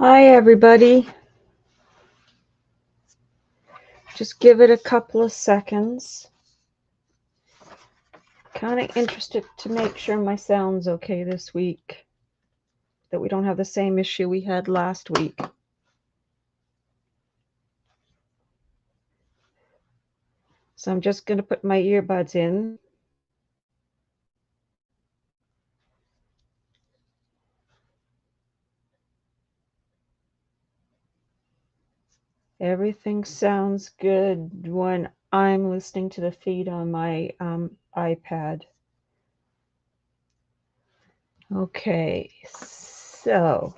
Hi, everybody. Just give it a couple of seconds. Kind of interested to make sure my sound's okay this week, that we don't have the same issue we had last week. So I'm just going to put my earbuds in. Everything sounds good when I'm listening to the feed on my iPad. Okay, so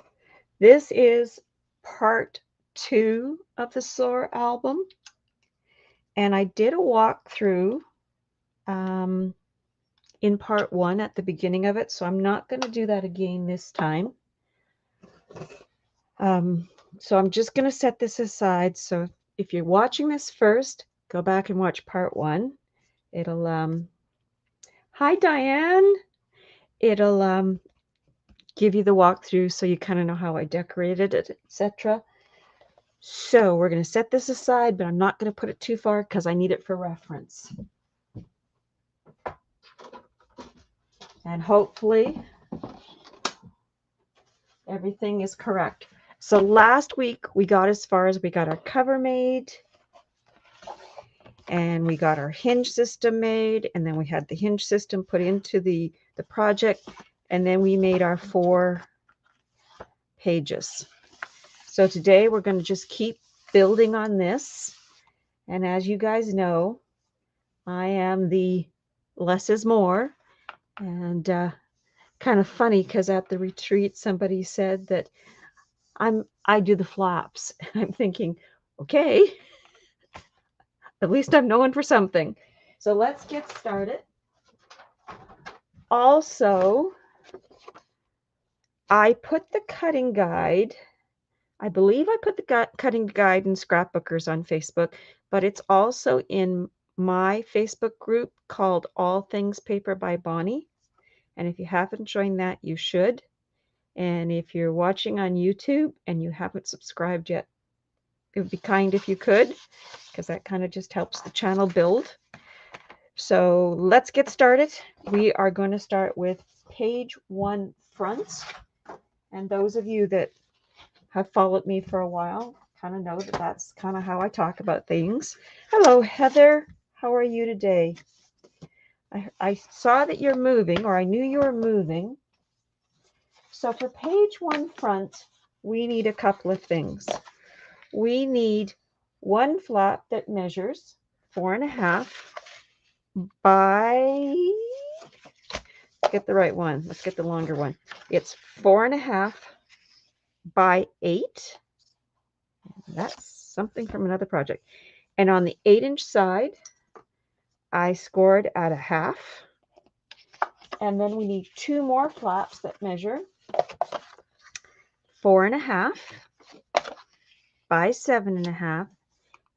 this is part 2 of the Soar album. And I did a walkthrough in part 1 at the beginning of it, so I'm not going to do that again this time. So I'm just going to set this aside. So if you're watching this first, go back and watch part 1. It'll hi Diane. It'll give you the walkthrough so you kind of know how I decorated it, etc. So we're going to set this aside, but I'm not going to put it too far because I need it for reference. And hopefully everything is correct. So last week we got as far as we got our cover made, and we got our hinge system made, and then we had the hinge system put into the project, and then we made our 4 pages. So today we're going to just keep building on this. And as you guys know, I am the less is more. And kind of funny because at the retreat somebody said that I do the flaps. I'm thinking, okay, at least I'm known for something. So let's get started. Also, I put the cutting guide, I believe I put the cutting guide in Scrapbookers on Facebook, but it's also in my Facebook group called All Things Paper by Bonnie. And if you haven't joined that, you should. And if you're watching on YouTube and you haven't subscribed yet, it would be kind if you could, because that kind of just helps the channel build. So let's get started. We are going to start with page 1 front. And those of you that have followed me for a while kind of know that that's kind of how I talk about things. Hello, Heather. How are you today? I saw that you're moving, or I knew you were moving. So for page 1 front, we need a couple of things. We need one flap that measures 4.5 by, get the right one. Let's get the longer one. It's 4.5 by 8. That's something from another project. And on the 8-inch side, I scored at 1/2. And then we need 2 more flaps that measure 4.5 by 7.5.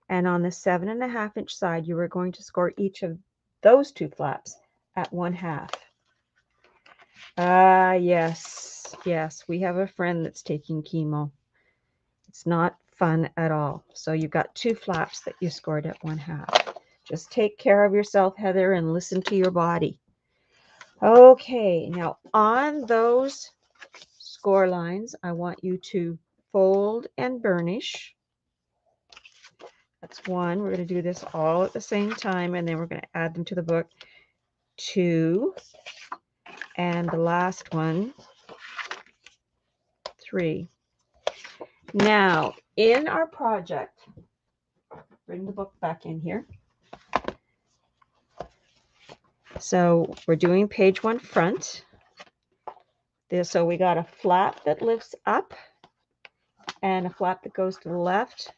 And on the 7.5-inch side, you are going to score each of those 2 flaps at 1/2. Yes, we have a friend that's taking chemo. It's not fun at all. So you've got 2 flaps that you scored at 1/2. Just take care of yourself, Heather, and listen to your body. Okay, now on those score lines, I want you to fold and burnish. That's 1. We're going to do this all at the same time, and then we're going to add them to the book. 2, and the last one, 3. Now, in our project, bring the book back in here. So we're doing page 1 front. So we got a flap that lifts up, and a flap that goes to the left,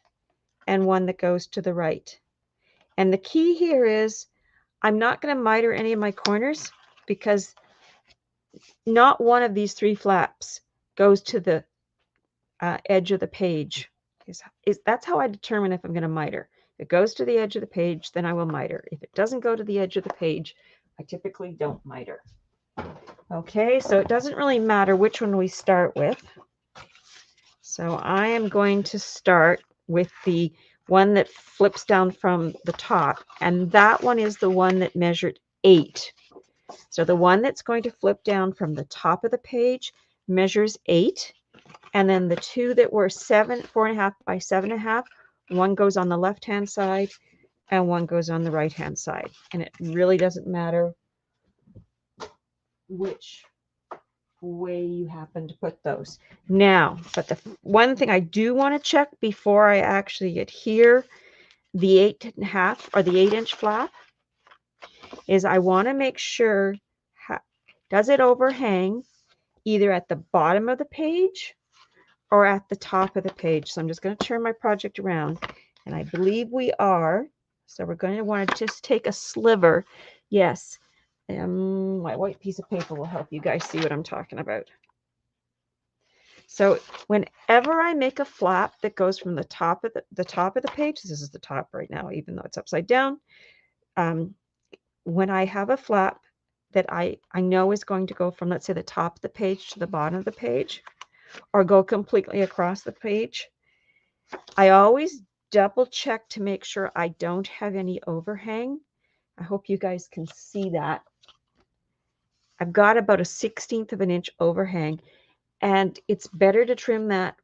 and one that goes to the right. And the key here is I'm not going to miter any of my corners because not one of these 3 flaps goes to the edge of the page. That's how I determine if I'm going to miter. If it goes to the edge of the page, then I will miter. If it doesn't go to the edge of the page, I typically don't miter. Okay, so it doesn't really matter which one we start with. So I am going to start with the one that flips down from the top, and that one is the one that measured 8. So the one that's going to flip down from the top of the page measures 8, and then the two that were 4.5 by 7.5, one goes on the left-hand side and one goes on the right-hand side. And it really doesn't matter which way you happen to put those. Now, but the one thing I do want to check before I actually adhere the 8.5 or the 8-inch flap is I want to make sure, does it overhang either at the bottom of the page or at the top of the page? So I'm just going to turn my project around, and I believe we are. So we're going to want to just take a sliver. Yes, my white piece of paper will help you guys see what I'm talking about. So whenever I make a flap that goes from the top of the top of the page, this is the top right now, even though it's upside down. When I have a flap that I know is going to go from, let's say, the top of the page to the bottom of the page, or go completely across the page, I always double check to make sure I don't have any overhang. I hope you guys can see that. I've got about a 1/16 of an inch overhang, and it's better to trim that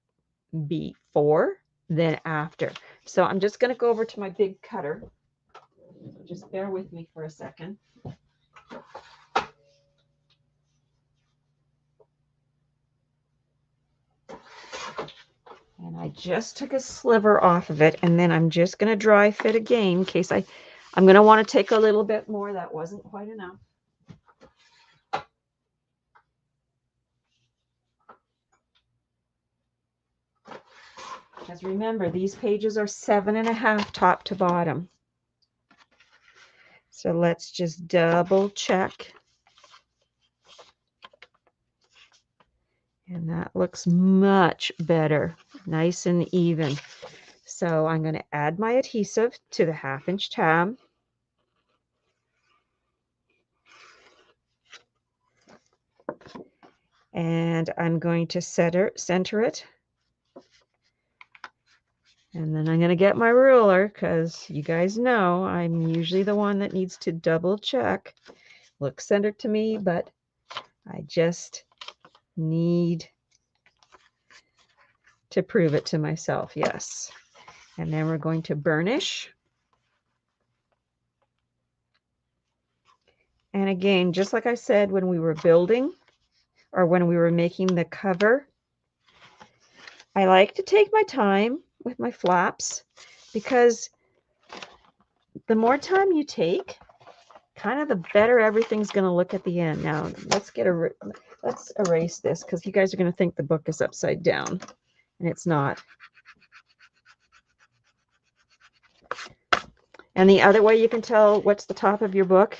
before than after. So I'm just going to go over to my big cutter. Just bear with me for a second. And I just took a sliver off of it, and then I'm just going to dry fit again in case I'm going to want to take a little bit more. That wasn't quite enough. Because remember, these pages are 7.5 top to bottom. So let's just double check. And that looks much better, nice and even. So I'm going to add my adhesive to the 1/2-inch tab. And I'm going to center it. And then I'm going to get my ruler, because you guys know I'm usually the one that needs to double check. Looks centered to me, but I just need to prove it to myself. Yes. And then we're going to burnish. And again, just like I said when we were building, or when we were making the cover, I like to take my time with my flaps, because the more time you take, kind of the better everything's going to look at the end. Now, let's erase this, because you guys are going to think the book is upside down, and it's not. And the other way you can tell what's the top of your book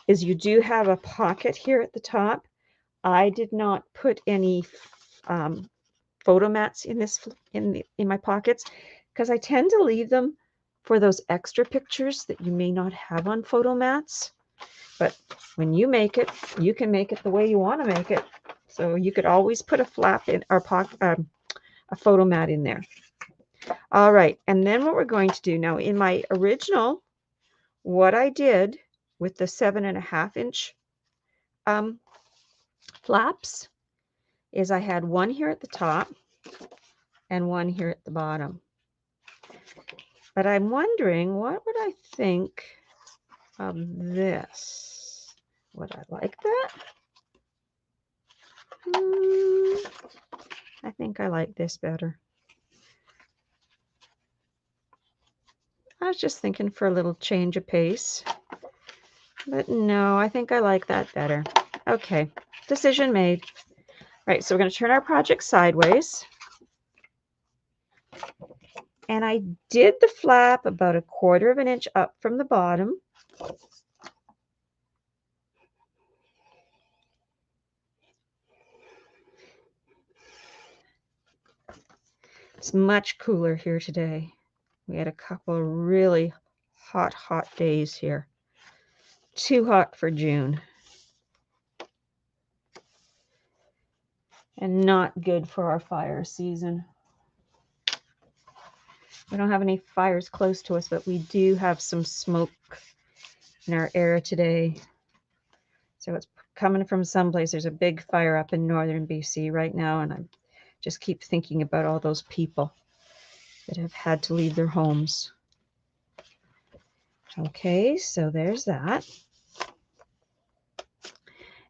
is you do have a pocket here at the top. I did not put any photo mats in my pockets, because I tend to leave them for those extra pictures that you may not have on photo mats. But when you make it, you can make it the way you want to make it. So you could always put a flap in, or a photo mat in there. All right, and then what we're going to do now, in my original, what I did with the 7.5-inch flaps is I had one here at the top and one here at the bottom. But I'm wondering, what would I think of this? Would I like that? I think I like this better. I was just thinking for a little change of pace. But no, I think I like that better. Okay, decision made. Right, so we're going to turn our project sideways. And I did the flap about 1/4 of an inch up from the bottom. It's much cooler here today. We had a couple of really hot days here. Too hot for June. And not good for our fire season. We don't have any fires close to us, but we do have some smoke in our air today. So it's coming from someplace. There's a big fire up in northern BC right now, and I just keep thinking about all those people that have had to leave their homes. Okay, so there's that.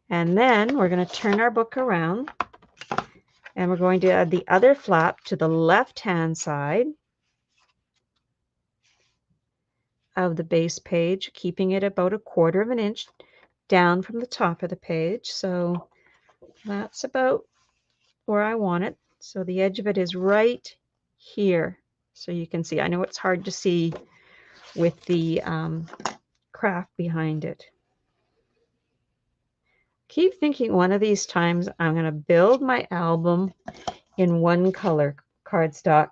And then we're going to turn our book around, and we're going to add the other flap to the left-hand side of the base page, keeping it about 1/4 of an inch down from the top of the page. So that's about where I want it. So the edge of it is right here. So you can see, I know it's hard to see with the craft behind it. Keep thinking one of these times I'm going to build my album in one color cardstock,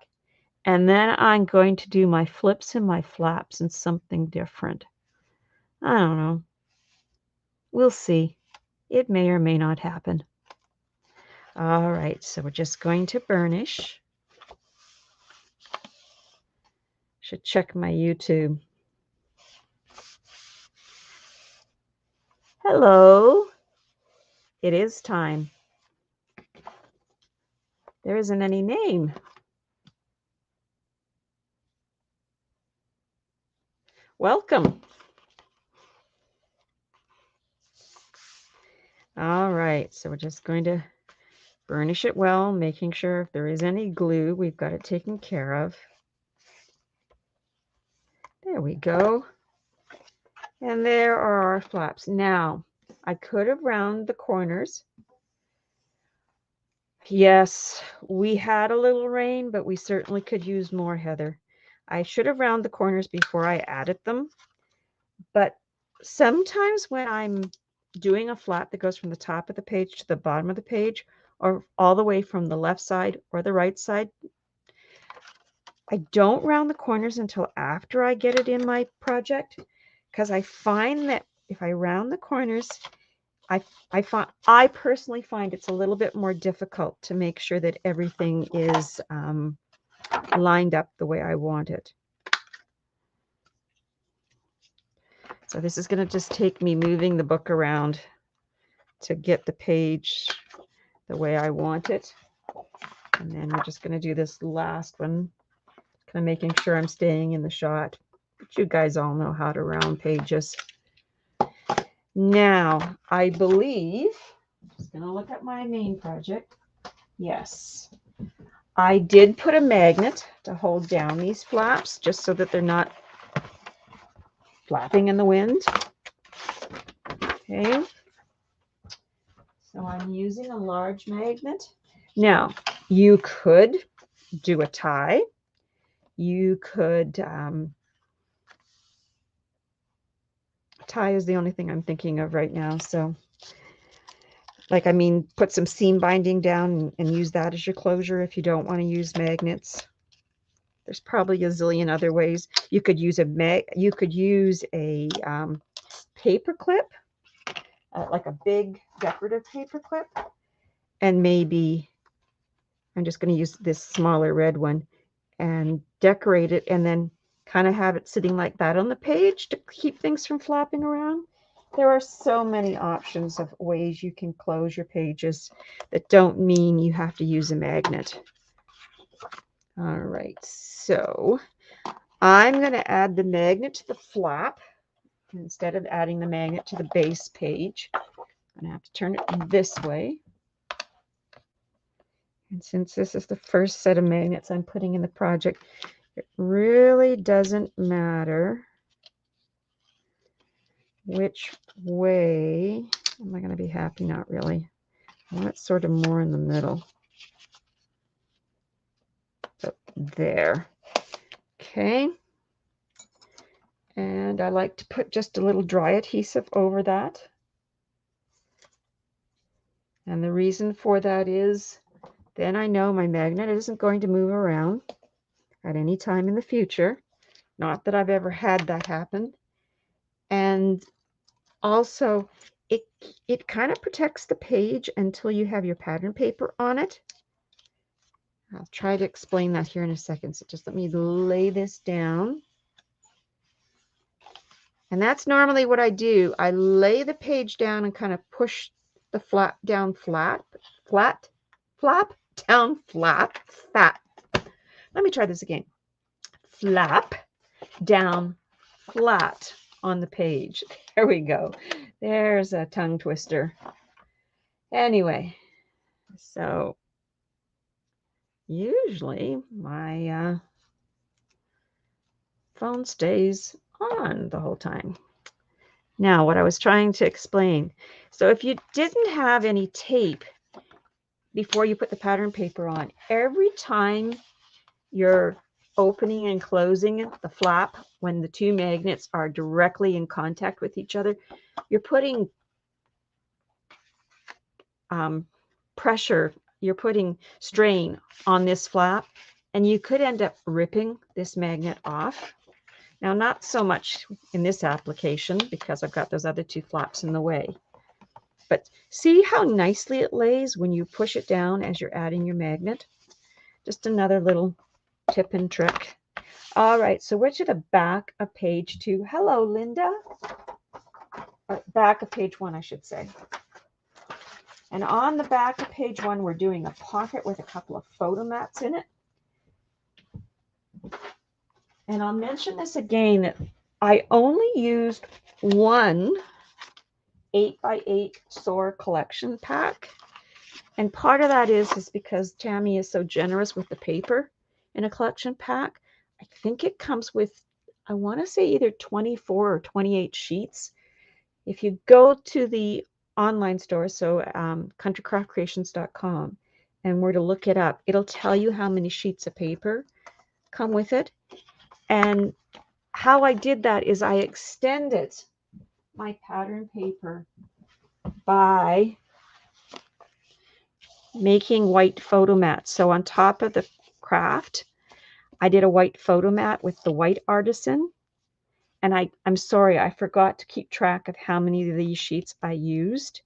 and then I'm going to do my flips and my flaps in something different. I don't know. We'll see. It may or may not happen. All right, so we're just going to burnish. Should check my YouTube. Hello. It is time. There isn't any name. Welcome. All right, so we're just going to burnish it well, making sure if there is any glue, we've got it taken care of. There we go. And there are our flaps. Now, I could have rounded the corners. Yes, we had a little rain, but we certainly could use more, Heather. I should have rounded the corners before I added them. But sometimes when I'm doing a flap that goes from the top of the page to the bottom of the page, or all the way from the left side or the right side, I don't round the corners until after I get it in my project, because I find that if I round the corners, I personally find it's a little bit more difficult to make sure that everything is lined up the way I want it. So this is going to just take me moving the book around to get the page the way I want it. And then we're just going to do this last one, kind of making sure I'm staying in the shot. But you guys all know how to round pages. Now, I believe, just going to look at my main project. Yes, I did put a magnet to hold down these flaps just so that they're not flapping in the wind. Okay, so I'm using a large magnet. Now, you could do a tie. You could, tie is the only thing I'm thinking of right now. So, like, I mean, put some seam binding down and use that as your closure if you don't want to use magnets. There's probably a zillion other ways. You could use a paper clip, like a big decorative paper clip, and maybe I'm just going to use this smaller red one and decorate it, and then kind of have it sitting like that on the page to keep things from flapping around. There are so many options of ways you can close your pages that don't mean you have to use a magnet. All right, so I'm going to add the magnet to the flap instead of adding the magnet to the base page. I'm going to have to turn it this way. And since this is the first set of magnets I'm putting in the project, it really doesn't matter which way. Am I going to be happy? Not really. I want it sort of more in the middle. But there. Okay. And I like to put just a little dry adhesive over that. And the reason for that is then I know my magnet isn't going to move around at any time in the future. Not that I've ever had that happen. And also, it kind of protects the page until you have your pattern paper on it. I'll try to explain that here in a second. So just let me lay this down. And that's normally what I do. I lay the page down and kind of push the flap down flat. Let me try this again. Flap down flat on the page. There we go. There's a tongue twister. Anyway, so usually my phone stays on the whole time. Now, what I was trying to explain. So if you didn't have any tape before you put the pattern paper on, every time you're opening and closing the flap, when the two magnets are directly in contact with each other, you're putting pressure, you're putting strain on this flap, and you could end up ripping this magnet off. Now, not so much in this application because I've got those other two flaps in the way. But see how nicely it lays when you push it down as you're adding your magnet? Just another little tip and trick. All right, so we're to the back of page 2. Hello, Linda. Or back of page 1, I should say. And on the back of page 1, we're doing a pocket with a couple of photo mats in it. And I'll mention this again, that I only used one 8x8 Soar collection pack. And part of that is because Tammy is so generous with the paper in a collection pack. I think it comes with, I want to say either 24 or 28 sheets. If you go to the online store, so countrycraftcreations.com, and were to look it up, it'll tell you how many sheets of paper come with it. And how I did that is I extended my pattern paper by making white photo mats. So on top of the craft, I did a white photo mat with the white artisan. And I'm sorry, I forgot to keep track of how many of these sheets I used.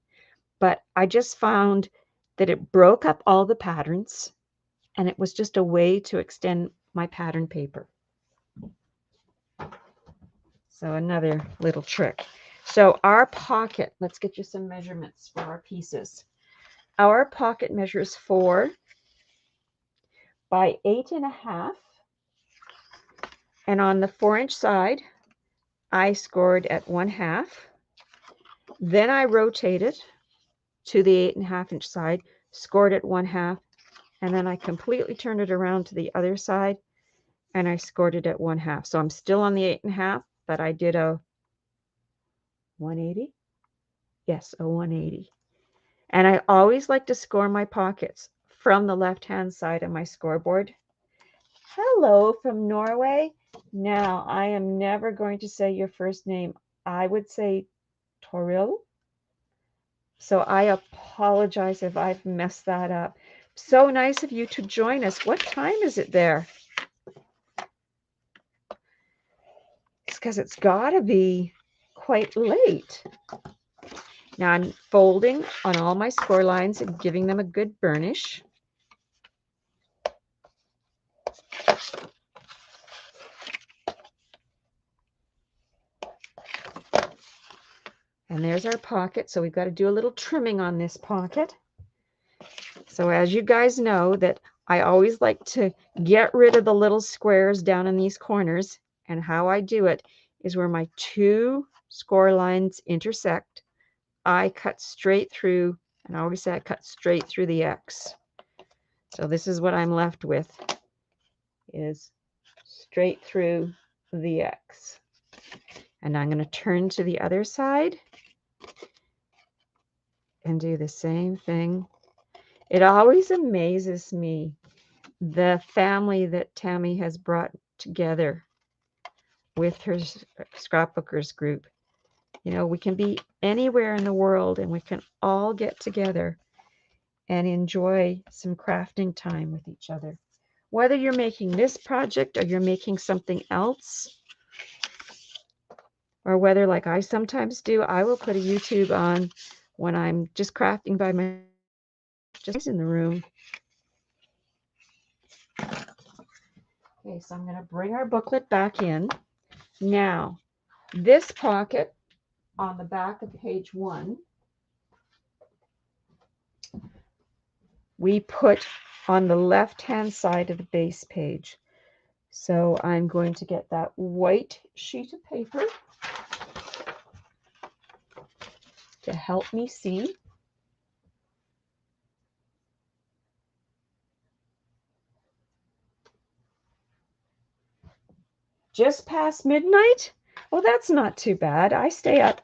But I just found that it broke up all the patterns, and it was just a way to extend my pattern paper. So another little trick. So our pocket, let's get you some measurements for our pieces. Our pocket measures 4 by 8.5. And on the 4-inch side, I scored at 1/2. Then I rotated to the 8.5-inch side, scored at 1/2, and then I completely turned it around to the other side, and I scored it at 1/2. So I'm still on the 8.5, but I did a 180. Yes, a 180. And I always like to score my pockets from the left-hand side of my scoreboard. Hello from Norway. Now, I am never going to say your first name. I would say Toril. So I apologize if I've messed that up. So nice of you to join us. What time is it there? It's because it's got to be quite late. Now I'm folding on all my score lines and giving them a good burnish. And there's our pocket. So we've got to do a little trimming on this pocket. So as you guys know, that I always like to get rid of the little squares down in these corners. And how I do it is where my two score lines intersect, I cut straight through, and I always say I cut straight through the X. So this is what I'm left with, is straight through the X. And I'm going to turn to the other side and do the same thing. It always amazes me, the family that Tammy has brought together with her scrapbookers group. You know, we can be anywhere in the world and we can all get together and enjoy some crafting time with each other. Whether you're making this project or you're making something else, or whether, like I sometimes do, I will put a YouTube on when I'm just crafting by myself, just in the room. Okay, so I'm going to bring our booklet back in. Now, this pocket on the back of page 1, we put on the left-hand side of the base page. So I'm going to get that white sheet of paper to help me see. Just past midnight? Well, that's not too bad. I stay up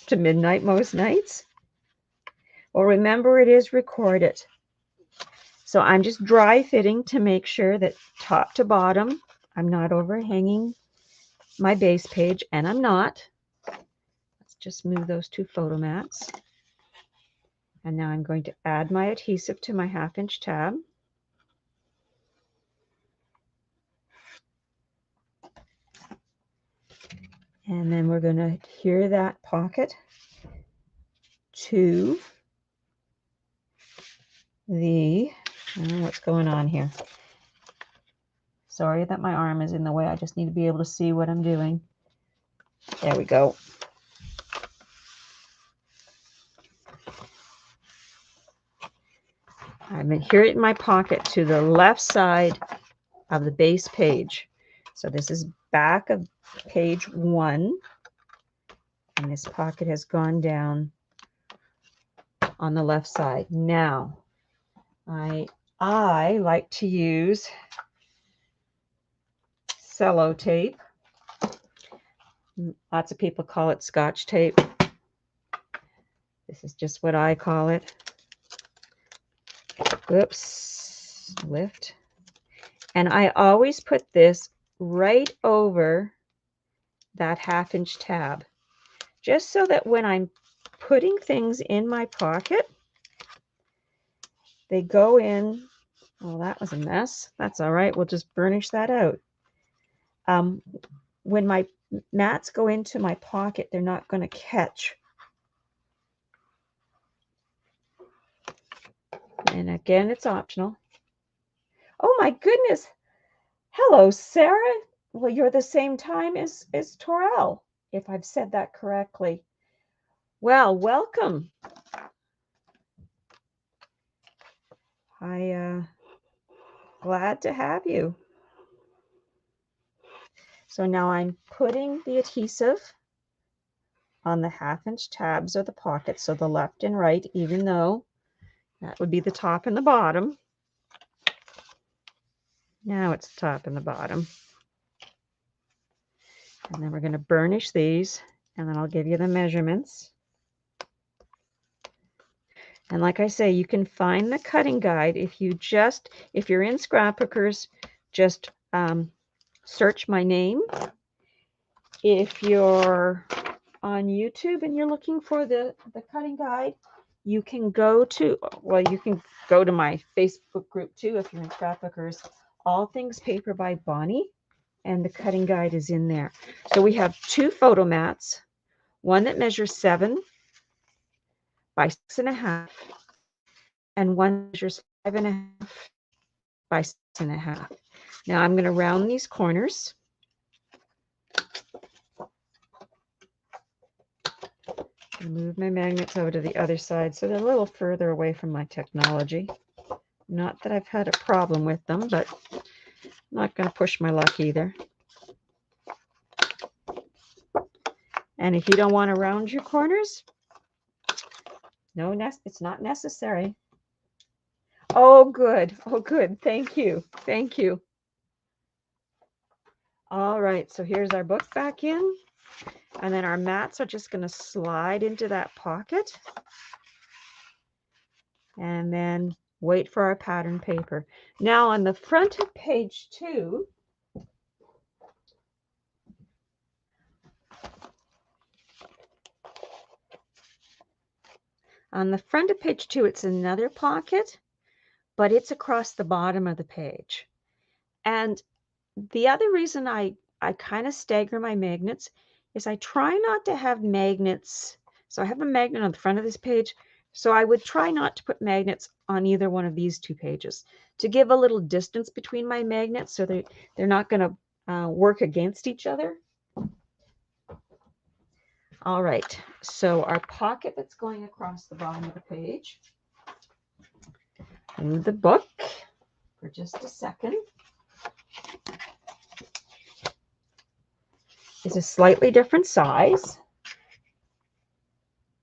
to midnight most nights. Well, remember, it is recorded. So I'm just dry fitting to make sure that top to bottom, I'm not overhanging my base page, and I'm not. Let's just move those 2 photo mats. And now I'm going to add my adhesive to my 1/2-inch tab. And then we're going to adhere that pocket to the, I don't know what's going on here. Sorry that my arm is in the way. I just need to be able to see what I'm doing. There we go. I'm adhering my pocket to the left side of the base page. So this is back of page 1, and this pocket has gone down on the left side. Now, I like to use cello tape. Lots of people call it Scotch tape. This is just what I call it. Oops, lift. And I always put this right over that 1/2-inch tab, just so that when I'm putting things in my pocket, they go in. Well, that was a mess. That's all right. We'll just burnish that out. When my mats go into my pocket, they're not going to catch. And again, it's optional. Oh my goodness. Hello, Sarah. Well, you're the same time as Torel, if I've said that correctly. Well, welcome. Glad to have you. So now I'm putting the adhesive on the 1/2-inch tabs of the pocket, so the left and right, even though that would be the top and the bottom. Now it's the top and the bottom. And then we're going to burnish these, and then I'll give you the measurements. And like I say, you can find the cutting guide if you're in Scrapbookers, just search my name. If you're on YouTube and you're looking for the cutting guide, you can go to my Facebook group too if you're in Scrapbookers, All Things Paper by Bonnie, and the cutting guide is in there. So we have 2 photo mats, one that measures 7 by 6.5, and one measures 5.5 by 6.5. Now I'm going to round these corners. Move my magnets over to the other side so they're a little further away from my technology. Not that I've had a problem with them, but I'm not going to push my luck either. And if you don't want to round your corners, it's not necessary. Oh, good. Oh, good. Thank you. Thank you. All right, so here's our book back in. And then our mats are just going to slide into that pocket. And then wait for our pattern paper. Now on the front of page 2, it's another pocket, but it's across the bottom of the page. And the other reason I kind of stagger my magnets is I try not to have magnets. So I have a magnet on the front of this page, So I would try not to put magnets on either one of these two pages to give a little distance between my magnets so they're not going to work against each other. All right, so our pocket that's going across the bottom of the page. Move the book for just a second. It's a slightly different size,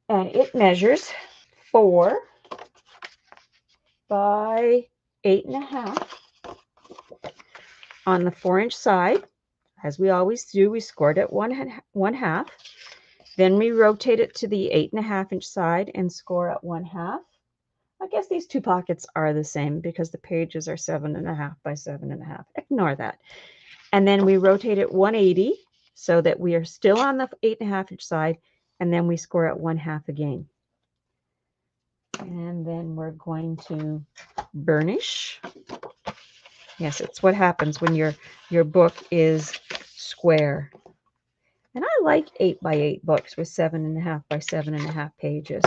and it measures 4 by 8.5 on the 4-inch side. As we always do, we scored it one half. Then we rotate it to the 8.5-inch side and score at 1/2. I guess these two pockets are the same because the pages are 7.5 by 7.5. Ignore that. And then we rotate it 180 so that we are still on the 8.5-inch side, and then we score at 1/2 again. And then we're going to burnish. Yes, it's what happens when your book is square. And I like 8 by 8 books with 7.5 by 7.5 pages.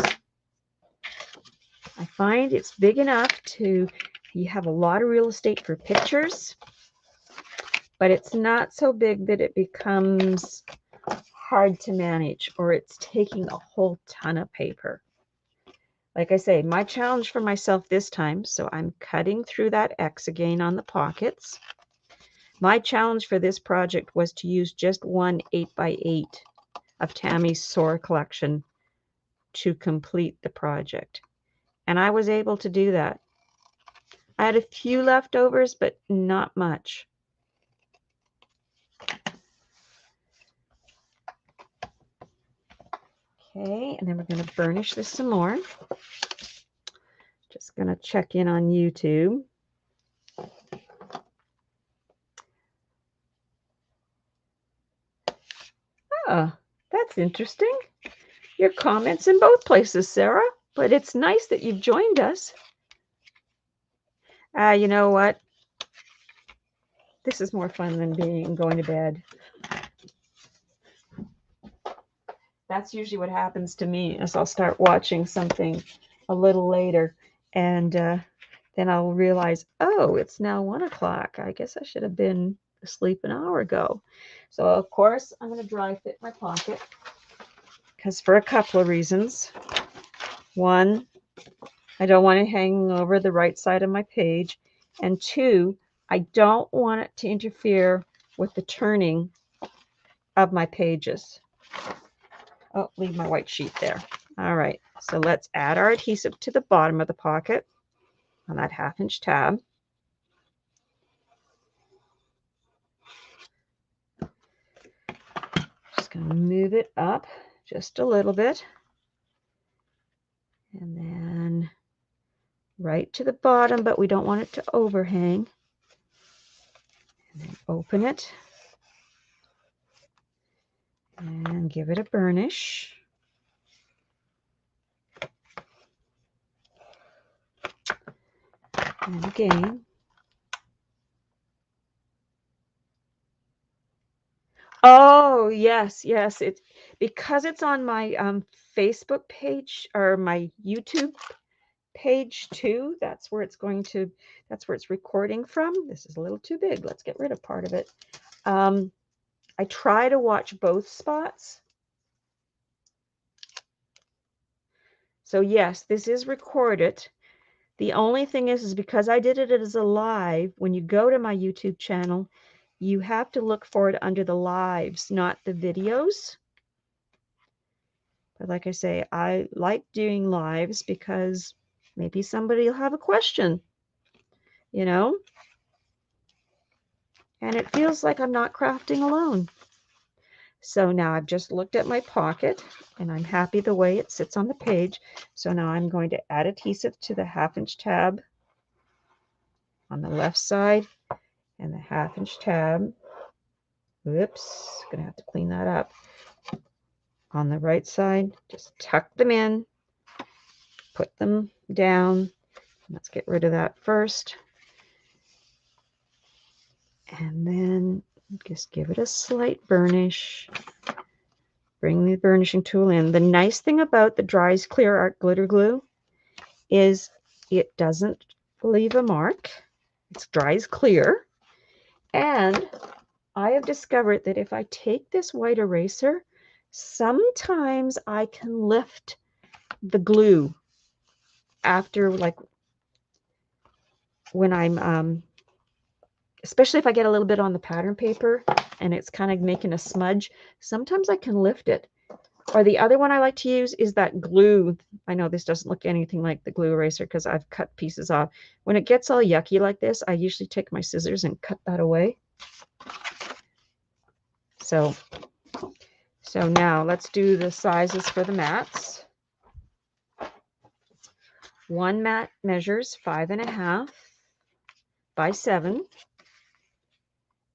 I find it's big enough to, you have a lot of real estate for pictures, but it's not so big that it becomes hard to manage or it's taking a whole ton of paper. Like I say, my challenge for myself this time, so I'm cutting through that X again on the pockets. My challenge for this project was to use just one 8 by 8 of Tammy's Soar collection to complete the project. And I was able to do that. I had a few leftovers, but not much. Okay, and then we're going to burnish this some more. Just going to check in on YouTube. Oh, that's interesting. Your comments in both places, Sarah, but it's nice that you've joined us. You know what? This is more fun than going to bed. That's usually what happens to me, is I'll start watching something a little later, and then I'll realize, oh, it's now 1 o'clock. I guess I should have been asleep an hour ago. So, of course, I'm going to dry fit my pocket, because for a couple of reasons. One, I don't want it hanging over the right side of my page. And two, I don't want it to interfere with the turning of my pages. Oh, leave my white sheet there. All right, so let's add our adhesive to the bottom of the pocket on that 1/2-inch tab. Just going to move it up just a little bit. And then right to the bottom, but we don't want it to overhang. And then open it and give it a burnish. And again. Oh, yes, yes. It's because it's on my Facebook page or my YouTube page too. That's where it's recording from. This is a little too big. Let's get rid of part of it. I try to watch both spots. So yes, this is recorded. The only thing is because I did it as a live, when you go to my YouTube channel, you have to look for it under the lives, not the videos. But like I say, I like doing lives because maybe somebody will have a question, you know? And it feels like I'm not crafting alone. So now I've just looked at my pocket and I'm happy the way it sits on the page. So now I'm going to add adhesive to the 1/2-inch tab on the left side and the 1/2-inch tab. Whoops, gonna have to clean that up. On the right side, just tuck them in, put them down. Let's get rid of that first. And then just give it a slight burnish. Bring the burnishing tool in. The nice thing about the Dries Clear Art Glitter Glue is it doesn't leave a mark. It dries clear. And I have discovered that if I take this white eraser, sometimes I can lift the glue after, like, when I'm, especially if I get a little bit on the pattern paper and it's kind of making a smudge, sometimes I can lift it. Or the other one I like to use is that glue. I know this doesn't look anything like the glue eraser because I've cut pieces off. When it gets all yucky like this, I usually take my scissors and cut that away. So now let's do the sizes for the mats. One mat measures 5.5 by 7,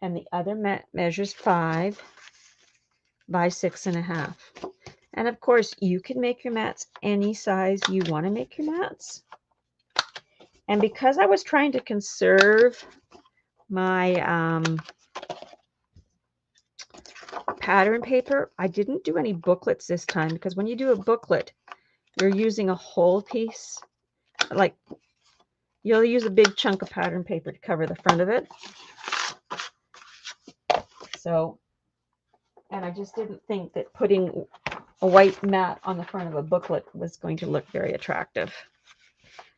and the other mat measures 5 by 6.5. And of course, you can make your mats any size you want to make your mats. And because I was trying to conserve my pattern paper, I didn't do any booklets this time, because when you do a booklet, you're using a whole piece. Like, you'll use a big chunk of pattern paper to cover the front of it. So, and I just didn't think that putting a white mat on the front of a booklet was going to look very attractive.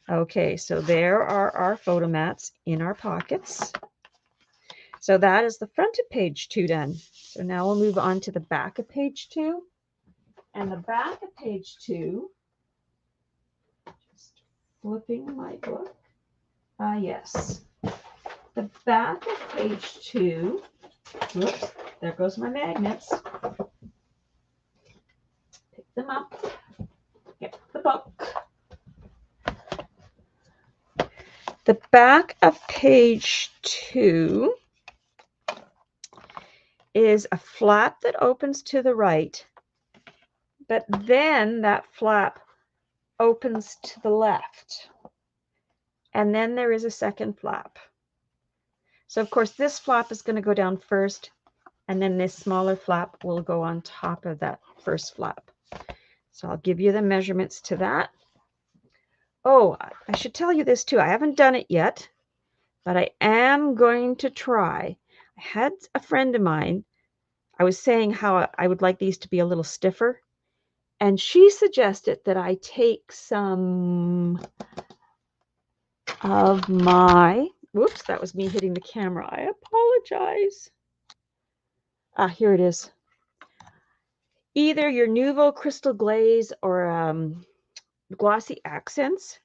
Okay, so there are our photo mats in our pockets. So that is the front of page 2 done. So now we'll move on to the back of page 2. And the back of page 2, just flipping my book. Yes. The back of page 2, whoops, there goes my magnets. Pick them up, get the book. The back of page 2 is a flap that opens to the right, but then that flap opens to the left. And then there is a second flap. So of course this flap is going to go down first, and then this smaller flap will go on top of that first flap. So I'll give you the measurements to that. Oh, I should tell you this too. I haven't done it yet, but I am going to try. I had a friend of mine, I was saying how I would like these to be a little stiffer, and she suggested that I take some of my, whoops, that was me hitting the camera. I apologize. Here it is. Either your Nouveau Crystal Glaze or Glossy Accents,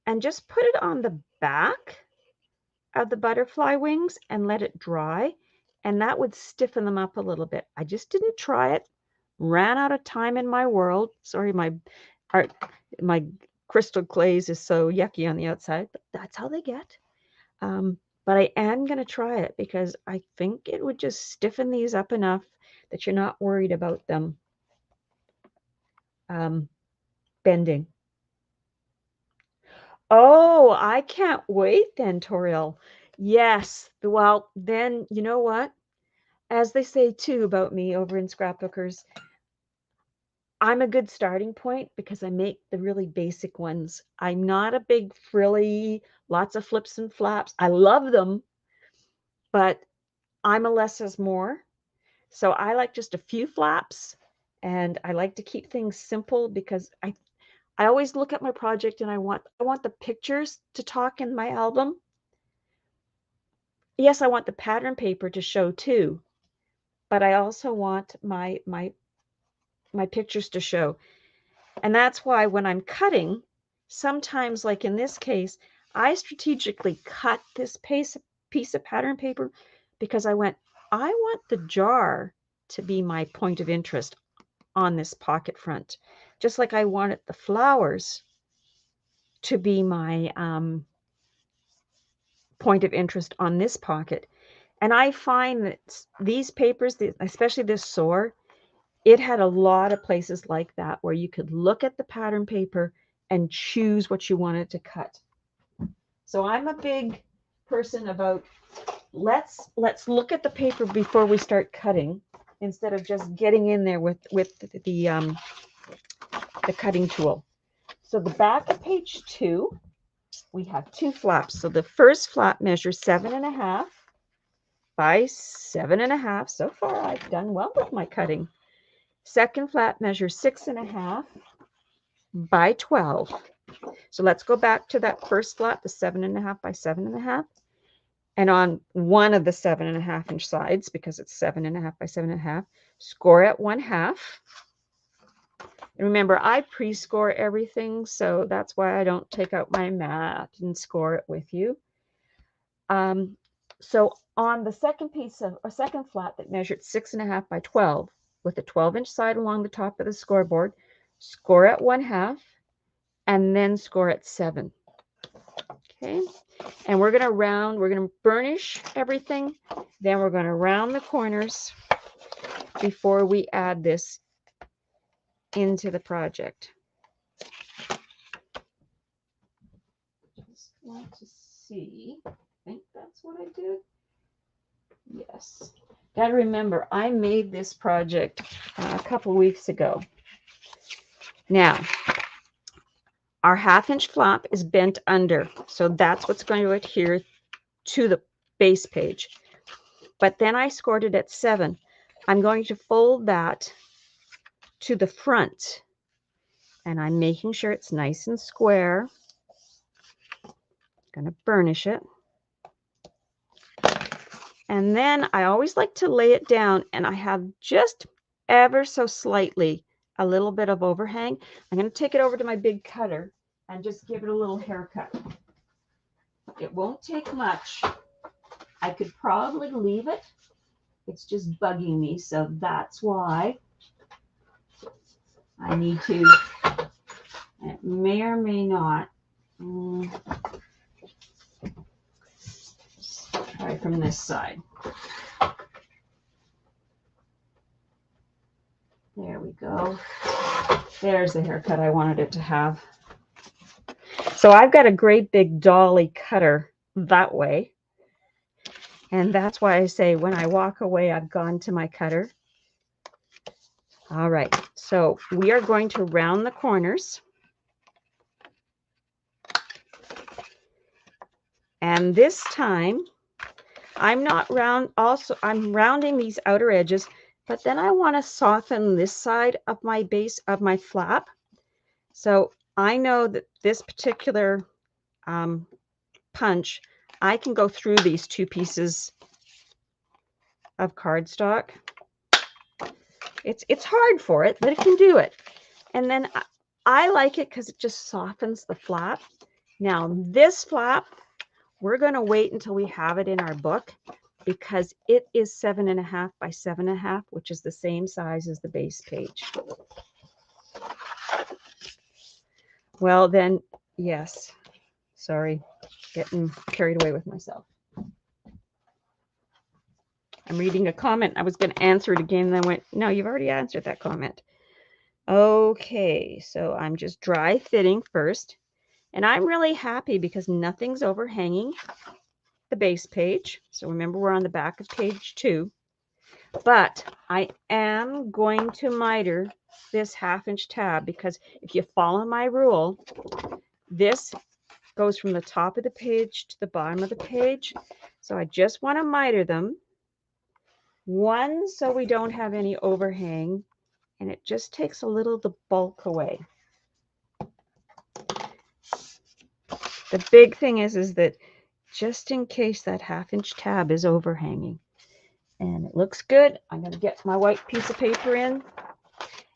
and just put it on the back of the butterfly wings and let it dry, and that would stiffen them up a little bit. I just didn't try it. Ran out of time in my world. Sorry, my crystal glaze is so yucky on the outside, but that's how they get. But I am going to try it because I think it would just stiffen these up enough that you're not worried about them bending. Oh, I can't wait then, Toriel. Yes. Well, then, you know what? As they say too about me over in Scrapbookers, I'm a good starting point because I make the really basic ones. I'm not a big frilly, lots of flips and flaps. I love them, but I'm a less is more. So I like just a few flaps, and I like to keep things simple because I always look at my project and I want the pictures to talk in my album. Yes, I want the pattern paper to show too, but I also want my pictures to show. And that's why when I'm cutting, sometimes, like in this case, I strategically cut this piece of pattern paper because I want the jar to be my point of interest on this pocket front, just like I wanted the flowers to be my point of interest on this pocket. And I find that these papers, especially this Soar, it had a lot of places like that where you could look at the pattern paper and choose what you wanted to cut. So I'm a big person about let's look at the paper before we start cutting, instead of just getting in there with the cutting tool. So the back of page 2, we have 2 flaps. So the first flap measures 7.5 by 7.5. So far, I've done well with my cutting. Second flap measures 6.5 by 12. So let's go back to that first flap, the 7.5 by 7.5. And on one of the 7.5-inch sides, because it's 7.5 by 7.5, score at 1/2. And remember, I pre-score everything, so that's why I don't take out my mat and score it with you. So on the second piece of a second flat that measured 6.5 by 12, with a 12-inch side along the top of the scoreboard, score at 1/2, and then score at 7. Okay, and we're going to round, we're going to burnish everything, then we're going to round the corners before we add this into the project. Just want to see, I think that's what I did. Yes. Got to remember, I made this project a couple weeks ago. Now, our 1/2-inch flap is bent under, so that's what's going to adhere to the base page. But then I scored it at 7. I'm going to fold that to the front, and I'm making sure it's nice and square. I'm going to burnish it. And then I always like to lay it down, and I have just ever so slightly a little bit of overhang. I'm going to take it over to my big cutter and just give it a little haircut. It won't take much. I could probably leave it. It's just bugging me, so that's why I need to. It may or may not. Try from this side. There we go. There's the haircut I wanted it to have. So I've got a great big dolly cutter that way. And that's why I say when I walk away, I've gone to my cutter. All right, so we are going to round the corners. And this time, I'm rounding these outer edges, but then I want to soften this side of my base of my flap. So I know that this particular punch, I can go through these 2 pieces of cardstock. It's hard for it, but it can do it. And then I like it because it just softens the flap. Now this flap, we're going to wait until we have it in our book because it is 7.5 by 7.5, which is the same size as the base page. Well then, yes, sorry, getting carried away with myself. I'm reading a comment. I was going to answer it again, and then I went, no, you've already answered that comment. Okay, so I'm just dry fitting first. And I'm really happy because nothing's overhanging the base page. So remember, we're on the back of page 2. But I am going to miter this 1/2-inch tab because if you follow my rule, this goes from the top of the page to the bottom of the page. So I just want to miter them. One, so we don't have any overhang, and it just takes a little of the bulk away. The big thing is that just in case that 1/2-inch tab is overhanging, and it looks good, I'm going to get my white piece of paper in,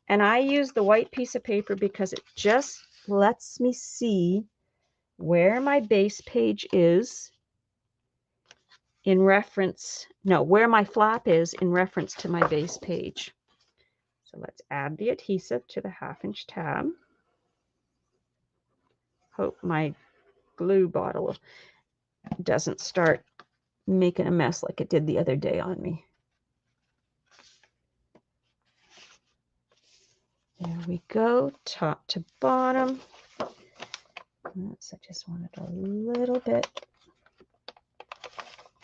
and I use the white piece of paper because it just lets me see where my base page is in reference, no, where my flap is in reference to my base page. So let's add the adhesive to the 1/2-inch tab. Hope my glue bottle doesn't start making a mess like it did the other day on me. There we go, top to bottom. Oops, I just wanted a little bit,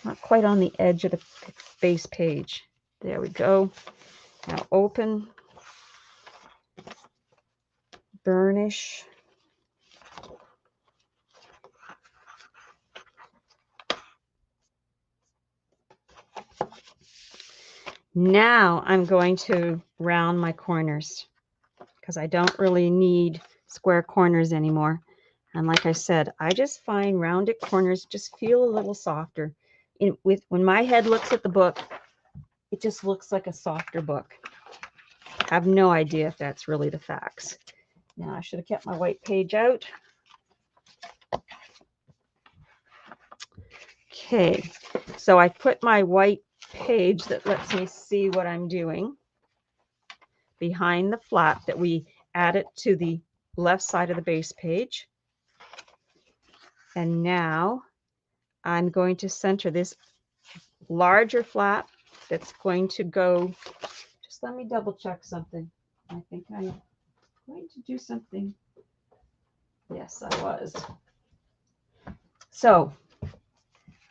not quite on the edge of the base page. There we go. Now open, burnish, Now I'm going to round my corners because I don't really need square corners anymore. And like I said, I just find rounded corners just feel a little softer. When my head looks at the book, it just looks like a softer book. I have no idea if that's really the facts. Now I should have kept my white page out. Okay, so I put my white page that lets me see what I'm doing behind the flap that we added to the left side of the base page. And now I'm going to center this larger flap that's going to go, just let me double check something. I think I'm going to do something. Yes, I was. So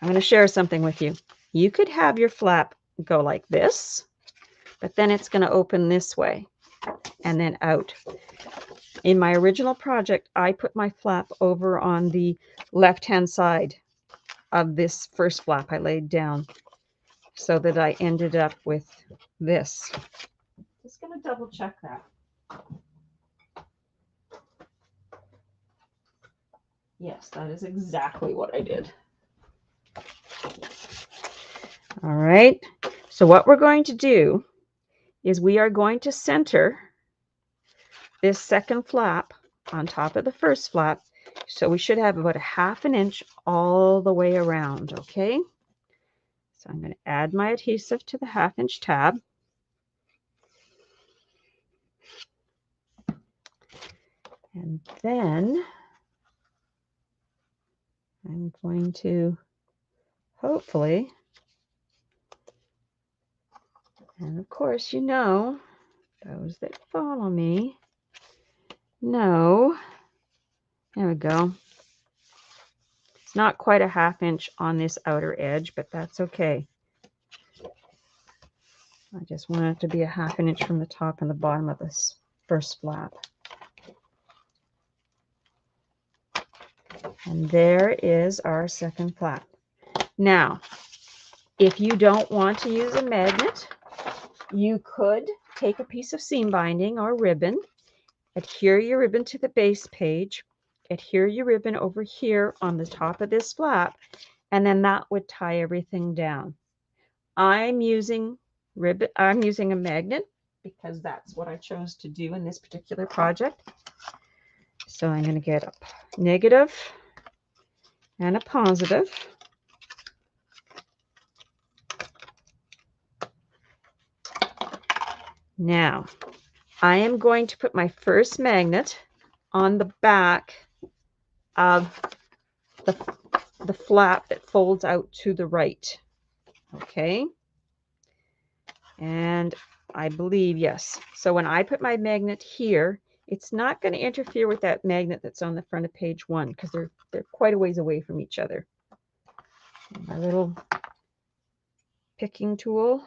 I'm going to share something with you. You could have your flap go like this, but then it's going to open this way and then out. In my original project, I put my flap over on the left-hand side of this first flap I laid down so that I ended up with this. Just going to double check that. Yes, that is exactly what I did. All right. So what we're going to do is we are going to center this second flap on top of the first flap. So we should have about a 1/2 inch all the way around, okay? So I'm going to add my adhesive to the 1/2 inch tab. And then I'm going to hopefully, and of course, you know, those that follow me know, there we go. It's not quite a 1/2 inch on this outer edge, but that's okay. I just want it to be a 1/2 inch from the top and the bottom of this first flap. And there is our second flap. Now, if you don't want to use a magnet, you could take a piece of seam binding or ribbon, adhere your ribbon to the base page, adhere your ribbon over here on the top of this flap, and then that would tie everything down. I'm using a magnet because that's what I chose to do in this particular project. So I'm going to get a negative and a positive. Now, I am going to put my first magnet on the back of the flap that folds out to the right. Okay. And I believe, yes. So when I put my magnet here, it's not going to interfere with that magnet that's on the front of page 1 because they're quite a ways away from each other. My little picking tool.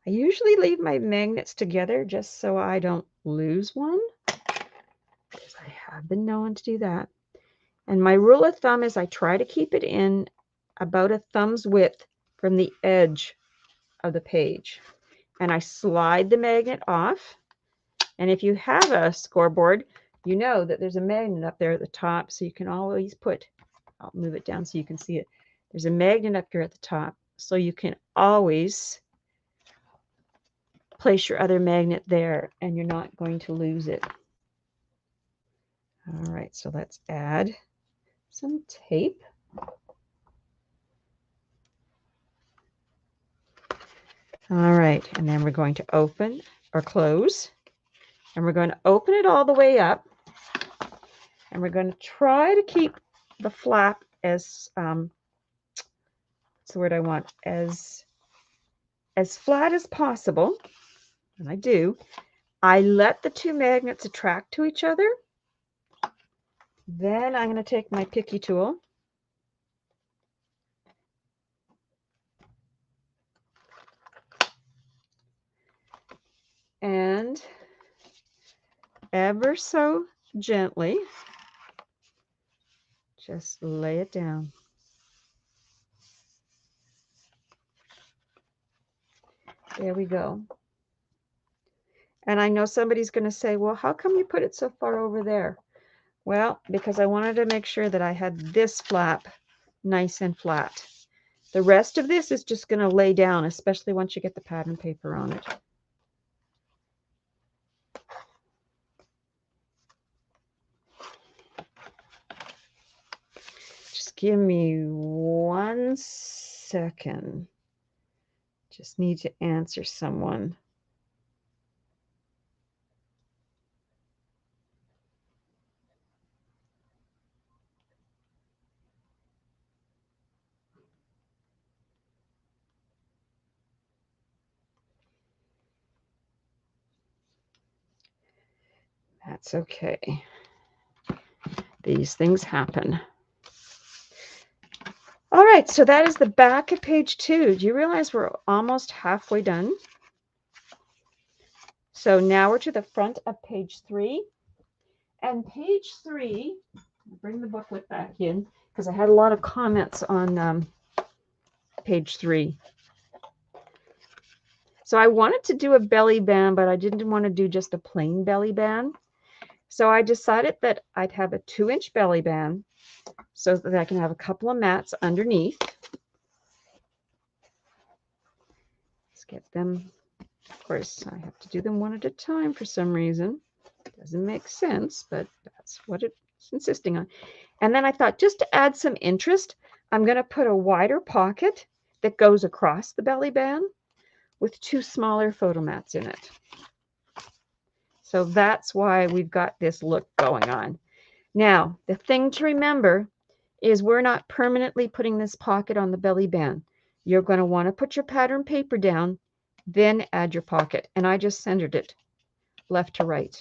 I usually leave my magnets together just so I don't lose one, because I have been known to do that. And my rule of thumb is I try to keep it in about a thumb's width from the edge of the page. And I slide the magnet off. And if you have a scoreboard, you know that there's a magnet up there at the top, so you can always put, I'll move it down so you can see it. There's a magnet up here at the top, so you can always place your other magnet there and you're not going to lose it. All right, so let's add some tape. All right, and then we're going to open or close, and we're going to open it all the way up, and we're going to try to keep the flap as, what's the word I want, as flat as possible, and I do. I let the two magnets attract to each other. Then I'm going to take my picky tool and ever so gently just lay it down. There we go. And I know somebody's going to say, well, how come you put it so far over there? Well, because I wanted to make sure that I had this flap nice and flat. The rest of this is just going to lay down, especially once you get the pattern paper on it. Just give me 1 second. Just need to answer someone. That's okay. These things happen. All right, so that is the back of page 2. Do you realize we're almost halfway done? So now we're to the front of page 3. And page 3, bring the booklet back in because I had a lot of comments on page 3. So I wanted to do a belly band, but I didn't want to do just a plain belly band. So I decided that I'd have a 2-inch belly band so that I can have a couple of mats underneath. Let's get them. Of course, I have to do them one at a time for some reason. Doesn't make sense, but that's what it's insisting on. And then I thought, just to add some interest, I'm going to put a wider pocket that goes across the belly band with 2 smaller photo mats in it. So that's why we've got this look going on. Now, the thing to remember is we're not permanently putting this pocket on the belly band. You're going to want to put your pattern paper down, then add your pocket. And I just centered it left to right.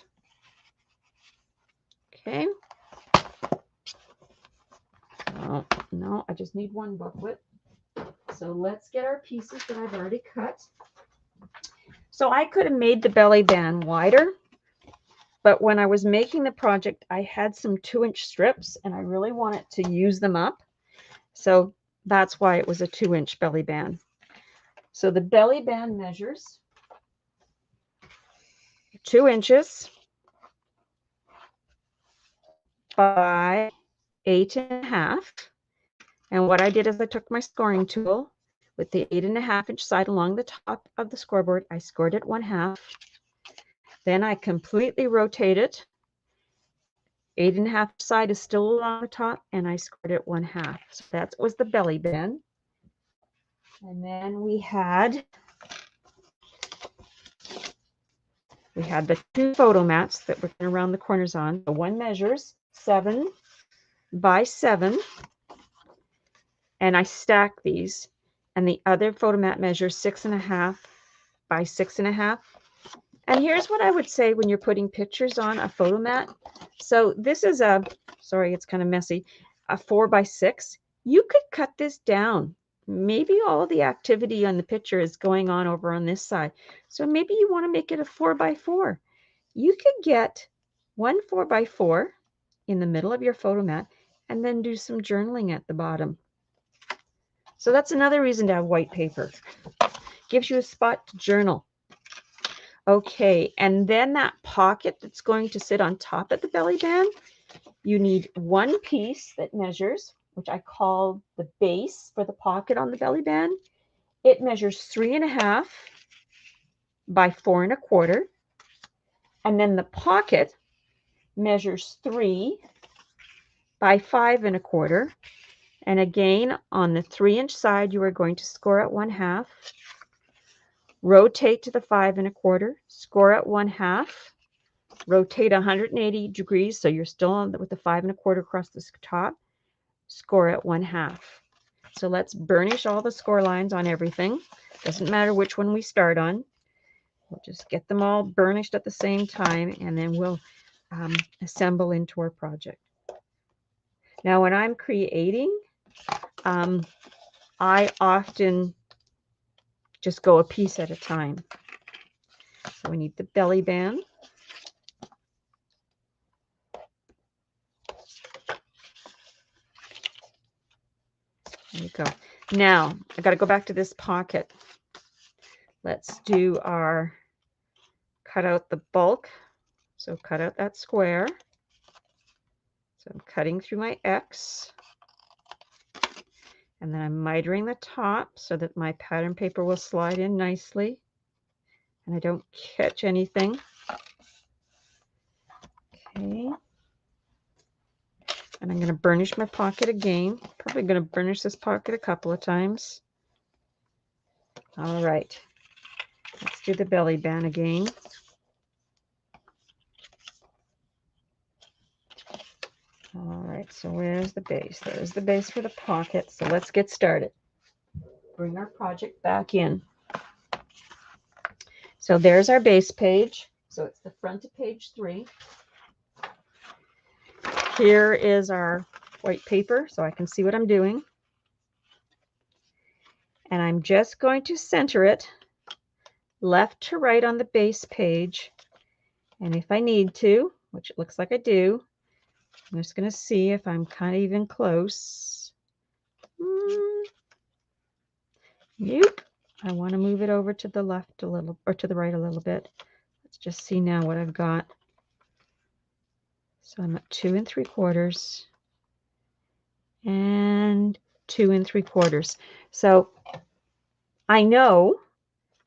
Okay. Oh, no, I just need 1 booklet. So let's get our pieces that I've already cut. So I could have made the belly band wider, but when I was making the project, I had some 2-inch strips and I really wanted to use them up. So that's why it was a 2-inch belly band. So the belly band measures 2 inches by 8.5. And what I did is I took my scoring tool with the 8.5-inch side along the top of the scoreboard. I scored it 1/2. Then I completely rotate it. 8.5 side is still along the top, and I scored it 1/2. So that was the belly band. And then we had the 2 photo mats that we're going to round the corners on. So one measures 7 by 7, and I stack these. And the other photo mat measures 6.5 by 6.5. And here's what I would say when you're putting pictures on a photo mat. So this is sorry, it's kind of messy, a 4 by 6. You could cut this down. Maybe all the activity on the picture is going on over on this side. So maybe you want to make it a 4 by 4. You could get 1 4 by 4 in the middle of your photo mat and then do some journaling at the bottom. So that's another reason to have white paper. Gives you a spot to journal. Okay, and then that pocket that's going to sit on top of the belly band, you need 1 piece that measures, which I call the base for the pocket on the belly band. It measures 3.5 by 4.25. And then the pocket measures 3 by 5.25. And again, on the 3-inch side, you are going to score at 1/2. Rotate to the 5.25, score at 1/2. Rotate 180 degrees, so you're still on with the 5.25 across the top. Score at 1/2. So let's burnish all the score lines on everything. Doesn't matter which one we start on. We'll just get them all burnished at the same time, and then we'll assemble into our project. Now, when I'm creating, I often just go a piece at a time. So we need the belly band. There you go. Now, I got to go back to this pocket. let's do our cut out the bulk. So cut out that square. So I'm cutting through my X. And then I'm mitering the top so that my pattern paper will slide in nicely and I don't catch anything. Okay. And I'm going to burnish my pocket again. Probably going to burnish this pocket a couple of times. All right. Let's do the belly band again. All right, so where's the base? There's the base for the pocket. So let's get started. Bring our project back in. So there's our base page. So it's the front of page 3. Here is our white paper so I can see what I'm doing. And I'm just going to center it left to right on the base page. And if I need to, which it looks like I do, I'm just going to see if I'm kind of even close. Nope. I want to move it over to the left a little, or to the right a little bit. Let's just see now what I've got. So I'm at 2 3/4 and 2 3/4. So I know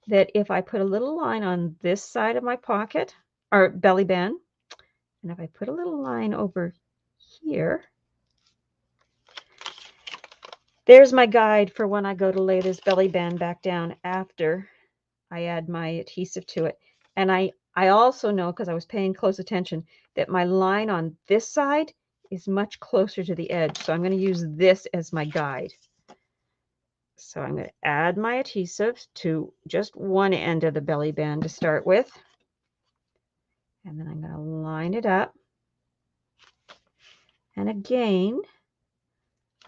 that if I put a little line on this side of my pocket or belly band, and if I put a little line over here, there's my guide for when I go to lay this belly band back down after I add my adhesive to it. And I also know, because I was paying close attention, that my line on this side is much closer to the edge. So I'm going to use this as my guide. So I'm going to add my adhesive to just one end of the belly band to start with. And then I'm going to line it up. And again,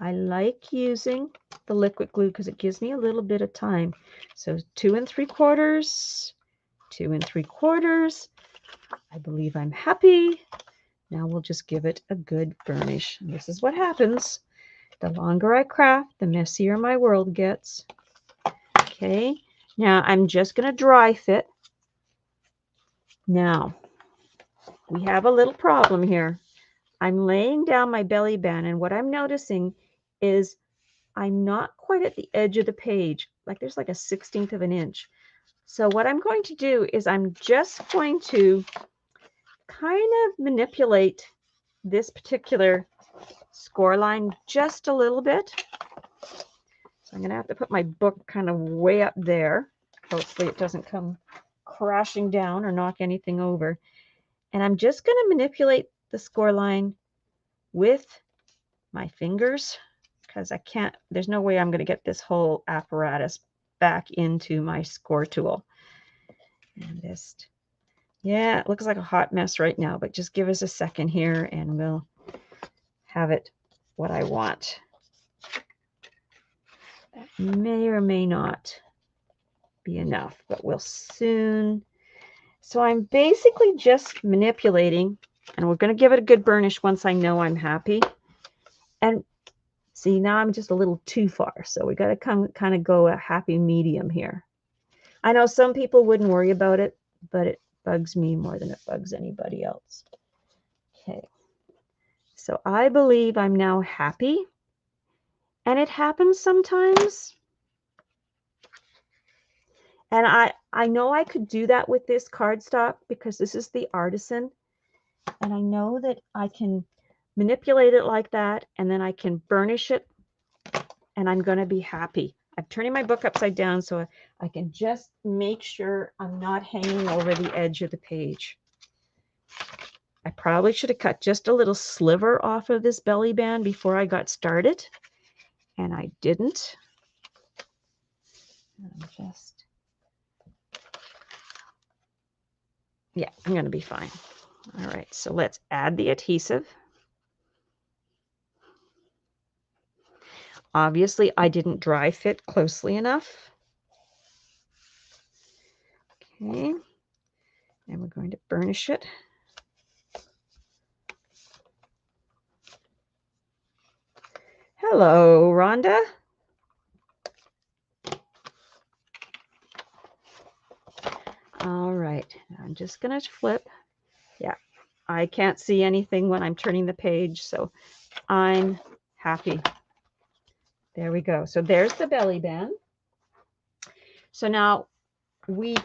I like using the liquid glue because it gives me a little bit of time. So 2 3/4, 2 3/4. I believe I'm happy. Now we'll just give it a good burnish. And this is what happens. The longer I craft, the messier my world gets. Okay, now I'm just going to dry fit. Now, we have a little problem here. I'm laying down my belly band, and what I'm noticing is I'm not quite at the edge of the page. Like there's like a 1/16 of an inch. So what I'm going to do is I'm just going to kind of manipulate this particular score line just a little bit. So I'm going to have to put my book kind of way up there. Hopefully it doesn't come crashing down or knock anything over. And I'm just going to manipulate the score line with my fingers because I can't, there's no way I'm going to get this whole apparatus back into my score tool. And just, yeah, it looks like a hot mess right now, but just give us a second here and we'll have it what I want. That may or may not be enough, but we'll soon. So I'm basically just manipulating, and we're going to give it a good burnish once I know I'm happy. And see, now I'm just a little too far, so we got to kind of go a happy medium here. I know some people wouldn't worry about it, but it bugs me more than it bugs anybody else. Okay, so I believe I'm now happy, and it happens sometimes. And I know I could do that with this cardstock because this is the Artisan. And I know that I can manipulate it like that, and then I can burnish it, and I'm going to be happy. I'm turning my book upside down so I can just make sure I'm not hanging over the edge of the page. I probably should have cut just a little sliver off of this belly band before I got started, and I didn't. Yeah, I'm going to be fine. All right, so let's add the adhesive. Obviously, I didn't dry fit closely enough. Okay, and we're going to burnish it. Hello, Rhonda. All right, I'm just going to flip. Yeah, I can't see anything when I'm turning the page, so I'm happy. There we go. So there's the belly band. So now we're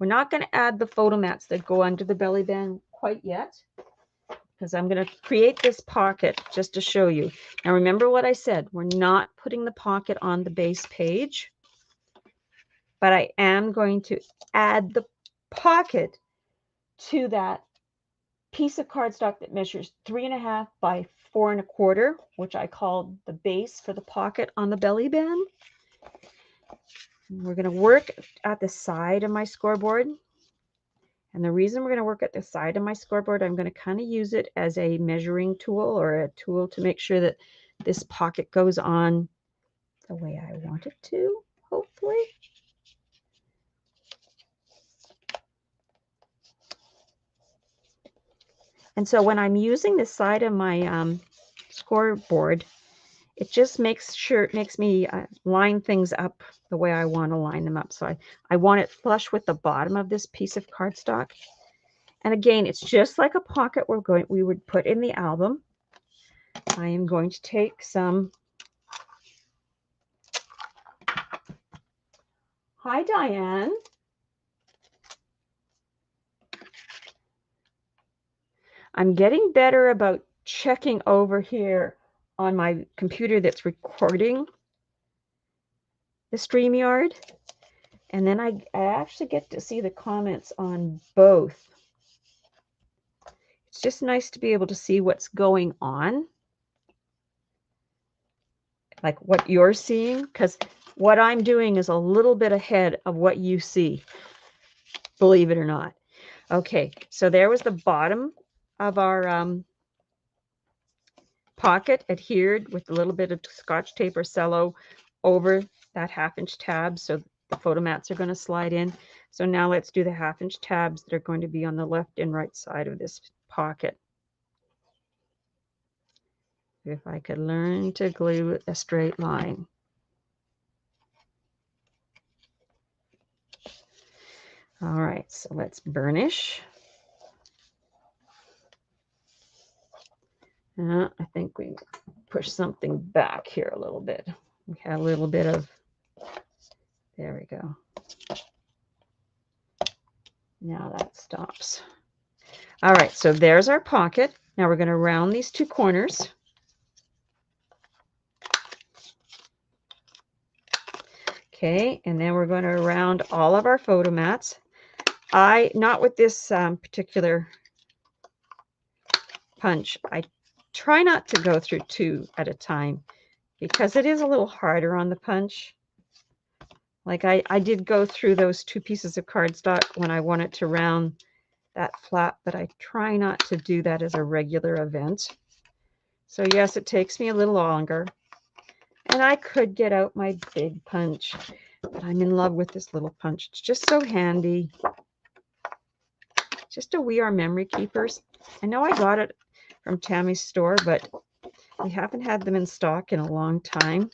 not going to add the photo mats that go under the belly band quite yet, because I'm going to create this pocket just to show you. Now remember what I said, we're not putting the pocket on the base page, but I am going to add the pocket to that piece of cardstock that measures 3.5 by 4.25, which I called the base for the pocket on the belly band. We're going to work at the side of my scoreboard. And the reason we're going to work at the side of my scoreboard, I'm going to kind of use it as a measuring tool or a tool to make sure that this pocket goes on the way I want it to, hopefully. And so when I'm using the side of my scoreboard, it just makes me line things up the way I want to line them up. So I want it flush with the bottom of this piece of cardstock. And again, it's just like a pocket we would put in the album. I am going to take some. Hi, Diane. I'm getting better about checking over here on my computer that's recording the StreamYard. And then I actually get to see the comments on both. It's just nice to be able to see what's going on, like what you're seeing, because what I'm doing is a little bit ahead of what you see, believe it or not. Okay, so there was the bottom of our pocket adhered with a little bit of Scotch tape or cello over that 1/2-inch tab, so the photo mats are going to slide in. So now let's do the 1/2-inch tabs that are going to be on the left and right side of this pocket. If I could learn to glue a straight line. All right, so let's burnish. I think we push something back here a little bit. We had a little bit of, there we go. Now that stops. All right, so there's our pocket. Now we're going to round these two corners. Okay, and then we're going to round all of our photo mats. Not with this particular punch. I try not to go through 2 at a time because it is a little harder on the punch. Like I did go through those 2 pieces of cardstock when I wanted to round that flap, but I try not to do that as a regular event. So yes, it takes me a little longer. And I could get out my big punch, but I'm in love with this little punch. It's just so handy. Just a We Are Memory Keepers. I know I got it from Tammy's store, but we haven't had them in stock in a long time.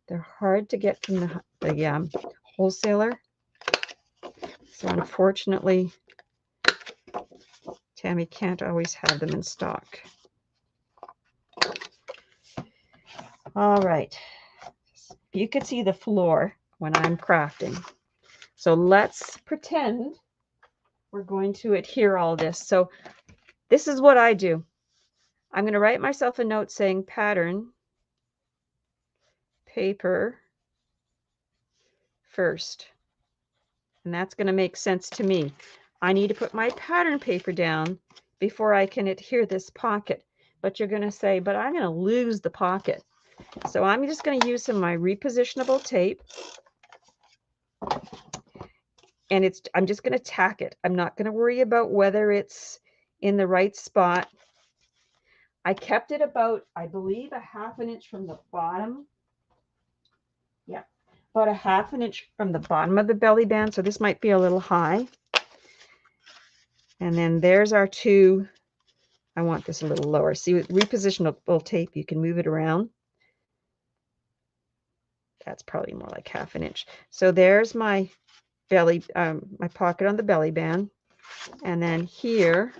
They're hard to get from the wholesaler. So unfortunately, Tammy can't always have them in stock. All right. You could see the floor when I'm crafting. So let's pretend we're going to adhere all this. So this is what I do. I'm going to write myself a note saying pattern, paper, first. And that's going to make sense to me. I need to put my pattern paper down before I can adhere this pocket. But you're going to say, but I'm going to lose the pocket. So I'm just going to use some of my repositionable tape. And I'm just going to tack it. I'm not going to worry about whether it's in the right spot. I kept it about, I believe, a 1/2 inch from the bottom. Yeah, about a 1/2 inch from the bottom of the belly band. So this might be a little high. And then there's our 2. I want this a little lower. See, with repositionable tape, you can move it around. That's probably more like 1/2 inch. So there's my my pocket on the belly band. And then here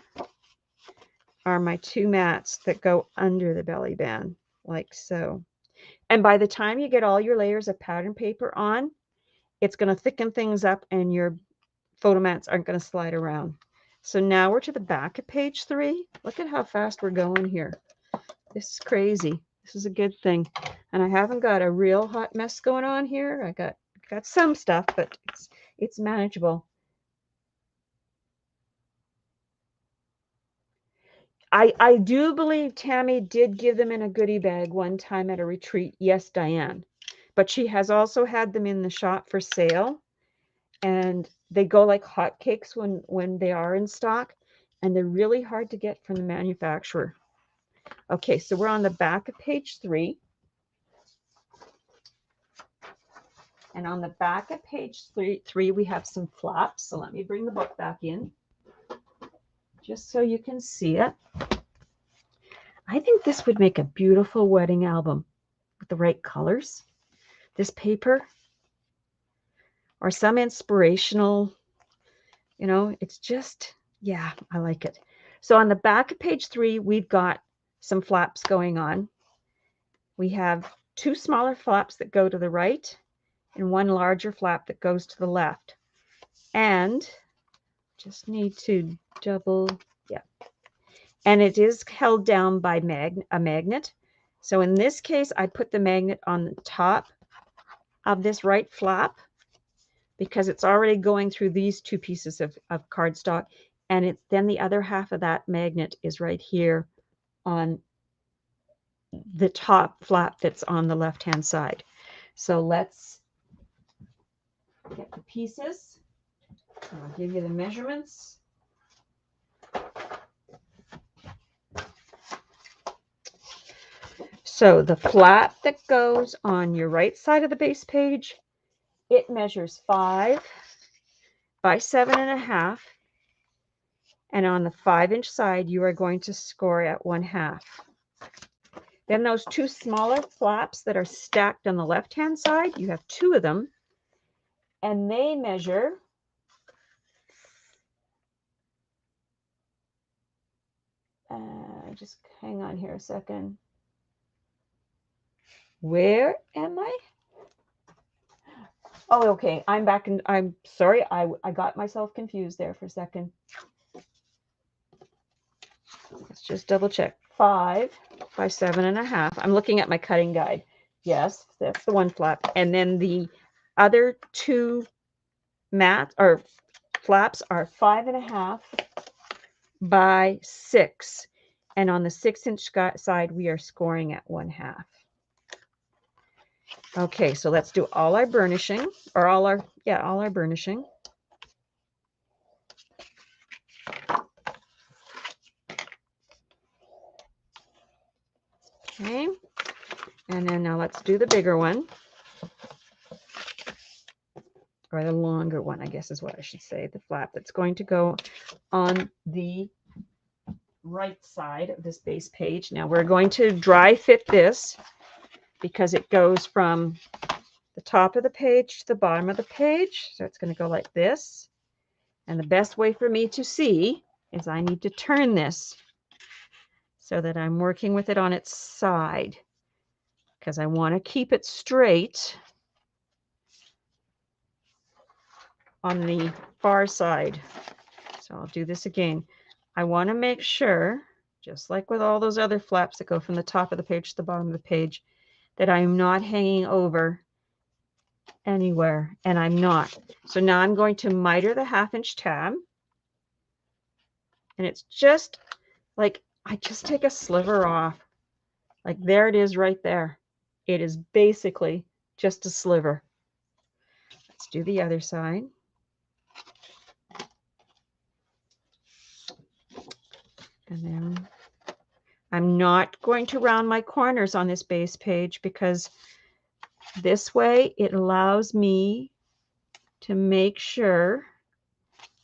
are my 2 mats that go under the belly band, like so. And by the time you get all your layers of pattern paper on, it's going to thicken things up and your photo mats aren't going to slide around. So now we're to the back of page 3. Look at how fast we're going here. This is crazy. This is a good thing. And I haven't got a real hot mess going on here. I got some stuff, but it's manageable. I do believe Tammy did give them in a goodie bag one time at a retreat. Yes, Diane. But she has also had them in the shop for sale. And they go like hotcakes when they are in stock. And they're really hard to get from the manufacturer. Okay, so we're on the back of page 3. And on the back of page 3, we have some flaps. So let me bring the book back in, just so you can see it. I think this would make a beautiful wedding album with the right colors. This paper, or some inspirational, it's just, yeah, I like it. So on the back of page 3, we've got some flaps going on. We have 2 smaller flaps that go to the right and 1 larger flap that goes to the left. And just need to double, yeah. And it is held down by a magnet. So in this case, I put the magnet on the top of this right flap because it's already going through these 2 pieces of cardstock. And then the other half of that magnet is right here on the top flap that's on the left-hand side. So let's get the pieces. I'll give you the measurements. So the flap that goes on your right side of the base page, it measures 5 by 7.5. And on the 5-inch side, you are going to score at 1/2. Then those 2 smaller flaps that are stacked on the left-hand side, you have 2 of them, and they measure just hang on here a second. Where am I? Oh, okay. I'm back, and I'm sorry. I got myself confused there for a second. Let's just double check. 5 by 7.5. I'm looking at my cutting guide. Yes, that's the 1 flap. And then the other 2 mats or flaps are 5.5 by 6. And on the 6-inch side, we are scoring at 1/2. Okay, so let's do all our burnishing, or all our burnishing. Okay, and then now let's do the bigger one, or the longer one, I guess is what I should say, the flap that's going to go on the right side of this base page. Now we're going to dry fit this because it goes from the top of the page to the bottom of the page. So it's going to go like this. And the best way for me to see is I need to turn this so that I'm working with it on its side, because I want to keep it straight on the far side. So I'll do this again. I want to make sure, just like with all those other flaps that go from the top of the page to the bottom of the page, that I'm not hanging over anywhere, and I'm not. So now I'm going to miter the 1/2-inch tab, and it's just like, I just take a sliver off. Like, there it is right there. It is basically just a sliver. Let's do the other side. And then I'm not going to round my corners on this base page, because this way it allows me to make sure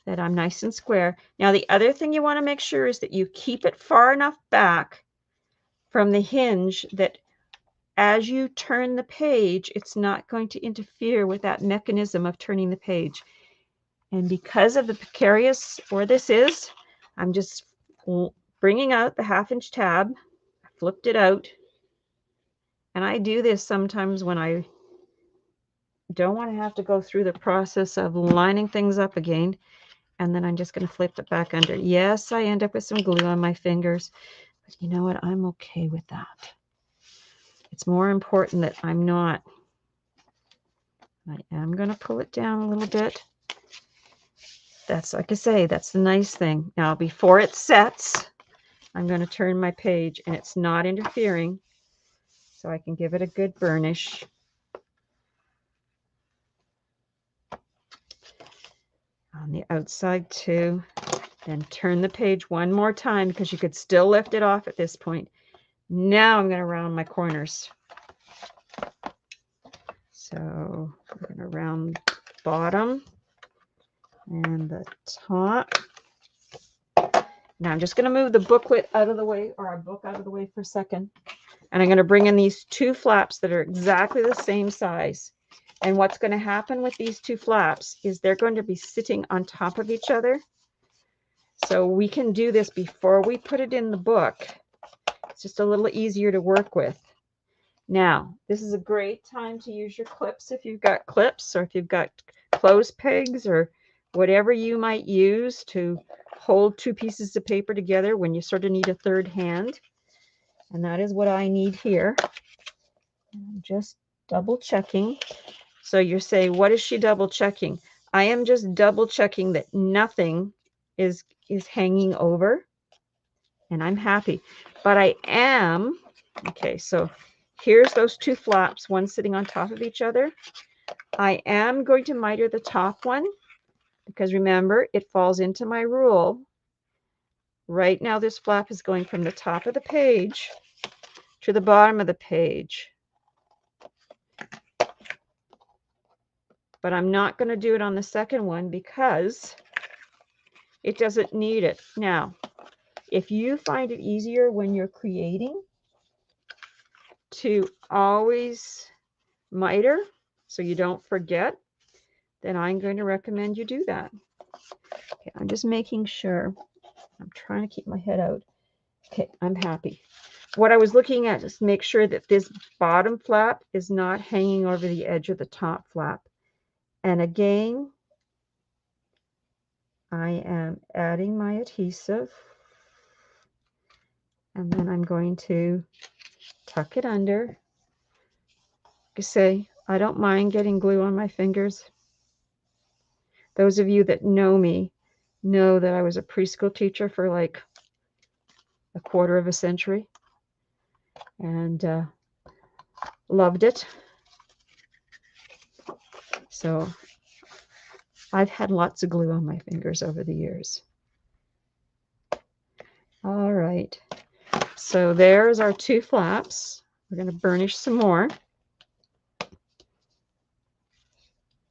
that I'm nice and square. Now, the other thing you want to make sure is that you keep it far enough back from the hinge that as you turn the page, it's not going to interfere with that mechanism of turning the page. And because of the precarious, or this is, I'm just bringing out the 1/2-inch tab. I flipped it out. And I do this sometimes when I don't want to have to go through the process of lining things up again. And then I'm just going to flip it back under. Yes, I end up with some glue on my fingers. But you know what? I'm okay with that. It's more important that I'm not. I am going to pull it down a little bit. That's, like I say, that's the nice thing. Now, before it sets, I'm going to turn my page, and it's not interfering, so I can give it a good burnish. On the outside too. Then turn the page one more time because you could still lift it off at this point. Now I'm going to round my corners. So I'm going to round the bottom and the top. Now I'm just going to move the booklet out of the way, or our book out of the way for a second. And I'm going to bring in these 2 flaps that are exactly the same size. And what's going to happen with these 2 flaps is they're going to be sitting on top of each other. So we can do this before we put it in the book. It's just a little easier to work with. Now, this is a great time to use your clips if you've got clips, or if you've got clothes pegs, or whatever you might use to hold 2 pieces of paper together when you sort of need a third hand. And that is what I need here. I'm just double checking. So you're saying, what is she double checking? I am just double checking that nothing is hanging over, and I'm happy. But I am, okay, so here's those 2 flaps, one sitting on top of each other. I am going to miter the top one because remember, it falls into my rule. Right now, this flap is going from the top of the page to the bottom of the page. But I'm not going to do it on the second one because it doesn't need it. Now, if you find it easier when you're creating to always miter so you don't forget, then I'm going to recommend you do that. Okay, I'm just making sure. I'm trying to keep my head out. Okay, I'm happy. What I was looking at is make sure that this bottom flap is not hanging over the edge of the top flap. And again, I am adding my adhesive. And then I'm going to tuck it under. Like I say, I don't mind getting glue on my fingers. Those of you that know me know that I was a preschool teacher for like a quarter of a century and loved it. So I've had lots of glue on my fingers over the years. All right, so there's our 2 flaps. We're going to burnish some more.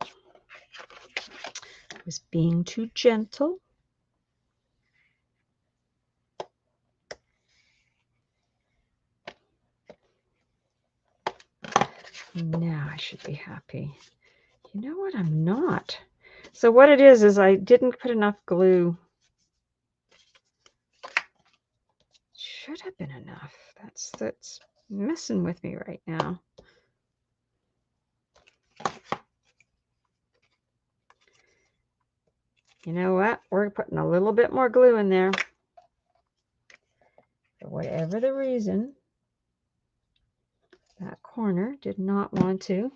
I was being too gentle. Now I should be happy. You know what? I'm not. So what it is I didn't put enough glue. Should have been enough. That's messing with me right now. You know what? We're putting a little bit more glue in there. For whatever the reason, that corner did not want to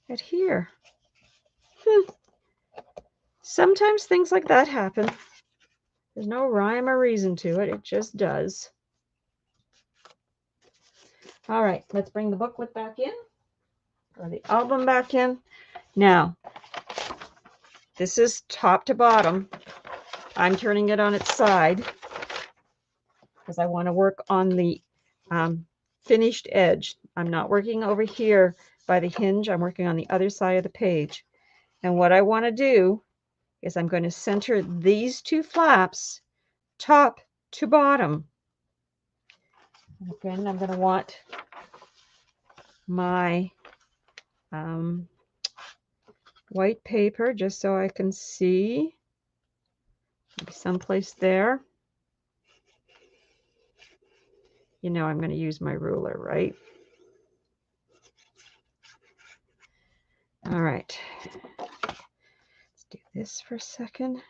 adhere. Sometimes things like that happen. There's no rhyme or reason to it. It just does. All right, let's bring the booklet back in, or the album back in. Now, this is top to bottom. I'm turning it on its side because I want to work on the finished edge. I'm not working over here by the hinge. I'm working on the other side of the page. And what I want to do is I'm going to center these 2 flaps top to bottom. Again, I'm going to want my white paper just so I can see. Maybe someplace there. You know I'm going to use my ruler, right? All right. Let's do this for a second.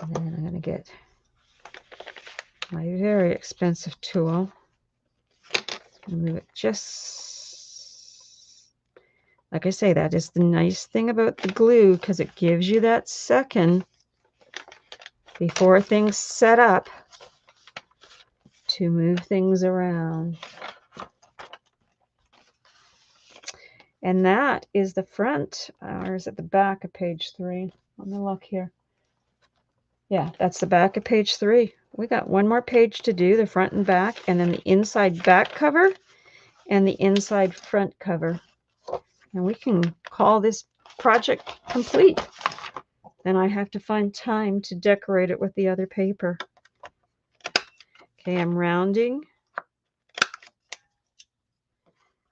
And then I'm going to get my very expensive tool. Move it just, like I say, that is the nice thing about the glue, because it gives you that second before things set up to move things around. And that is the front, or is it the back of page 3? Let me look here. Yeah, that's the back of page 3. We got one more page to do, the front and back, and then the inside back cover and the inside front cover. And we can call this project complete. Then I have to find time to decorate it with the other paper. Okay, I'm rounding.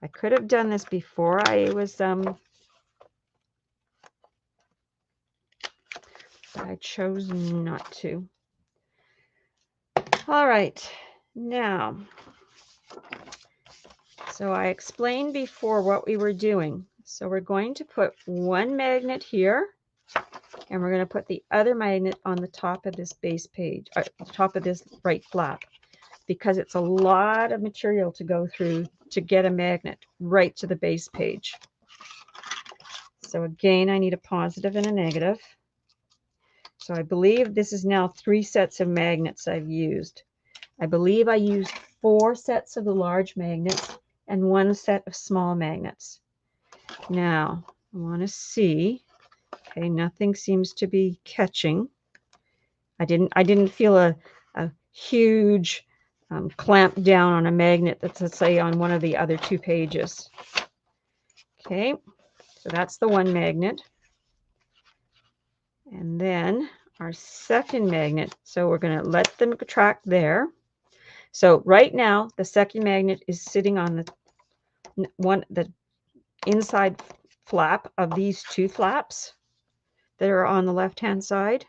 I could have done this before I was, but I chose not to. All right, now, so I explained before what we were doing. So we're going to put one magnet here, and we're going to put the other magnet on the top of this base page, or top of this right flap, because it's a lot of material to go through to get a magnet right to the base page. So again, I need a positive and a negative. So I believe this is now 3 sets of magnets I've used. I believe I used 4 sets of the large magnets and 1 set of small magnets. Now, I want to see. Okay, nothing seems to be catching. I didn't feel a huge clamp down on a magnet that's, let's say, on one of the other 2 pages. Okay, so that's the one magnet. And then our second magnet, so we're going to let them attract there. So right now, the second magnet is sitting on the inside flap of these 2 flaps that are on the left-hand side.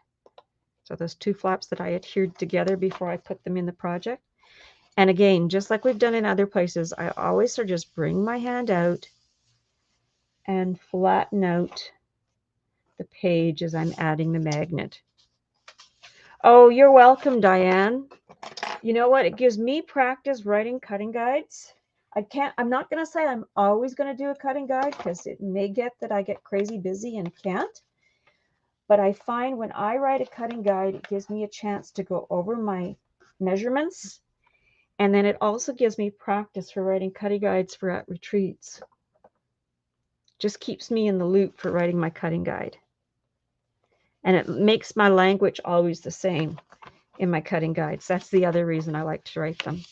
So those 2 flaps that I adhered together before I put them in the project. And again, just like we've done in other places, I always sort of just bring my hand out and flatten out the page as I'm adding the magnet. Oh, you're welcome, Diane. You know what? It gives me practice writing cutting guides. I'm not going to say I'm always going to do a cutting guide, because it may get that I get crazy busy and can't. But I find when I write a cutting guide, it gives me a chance to go over my measurements. And then it also gives me practice for writing cutting guides for at retreats. Just keeps me in the loop for writing my cutting guide. And it makes my language always the same in my cutting guides. That's the other reason I like to write them.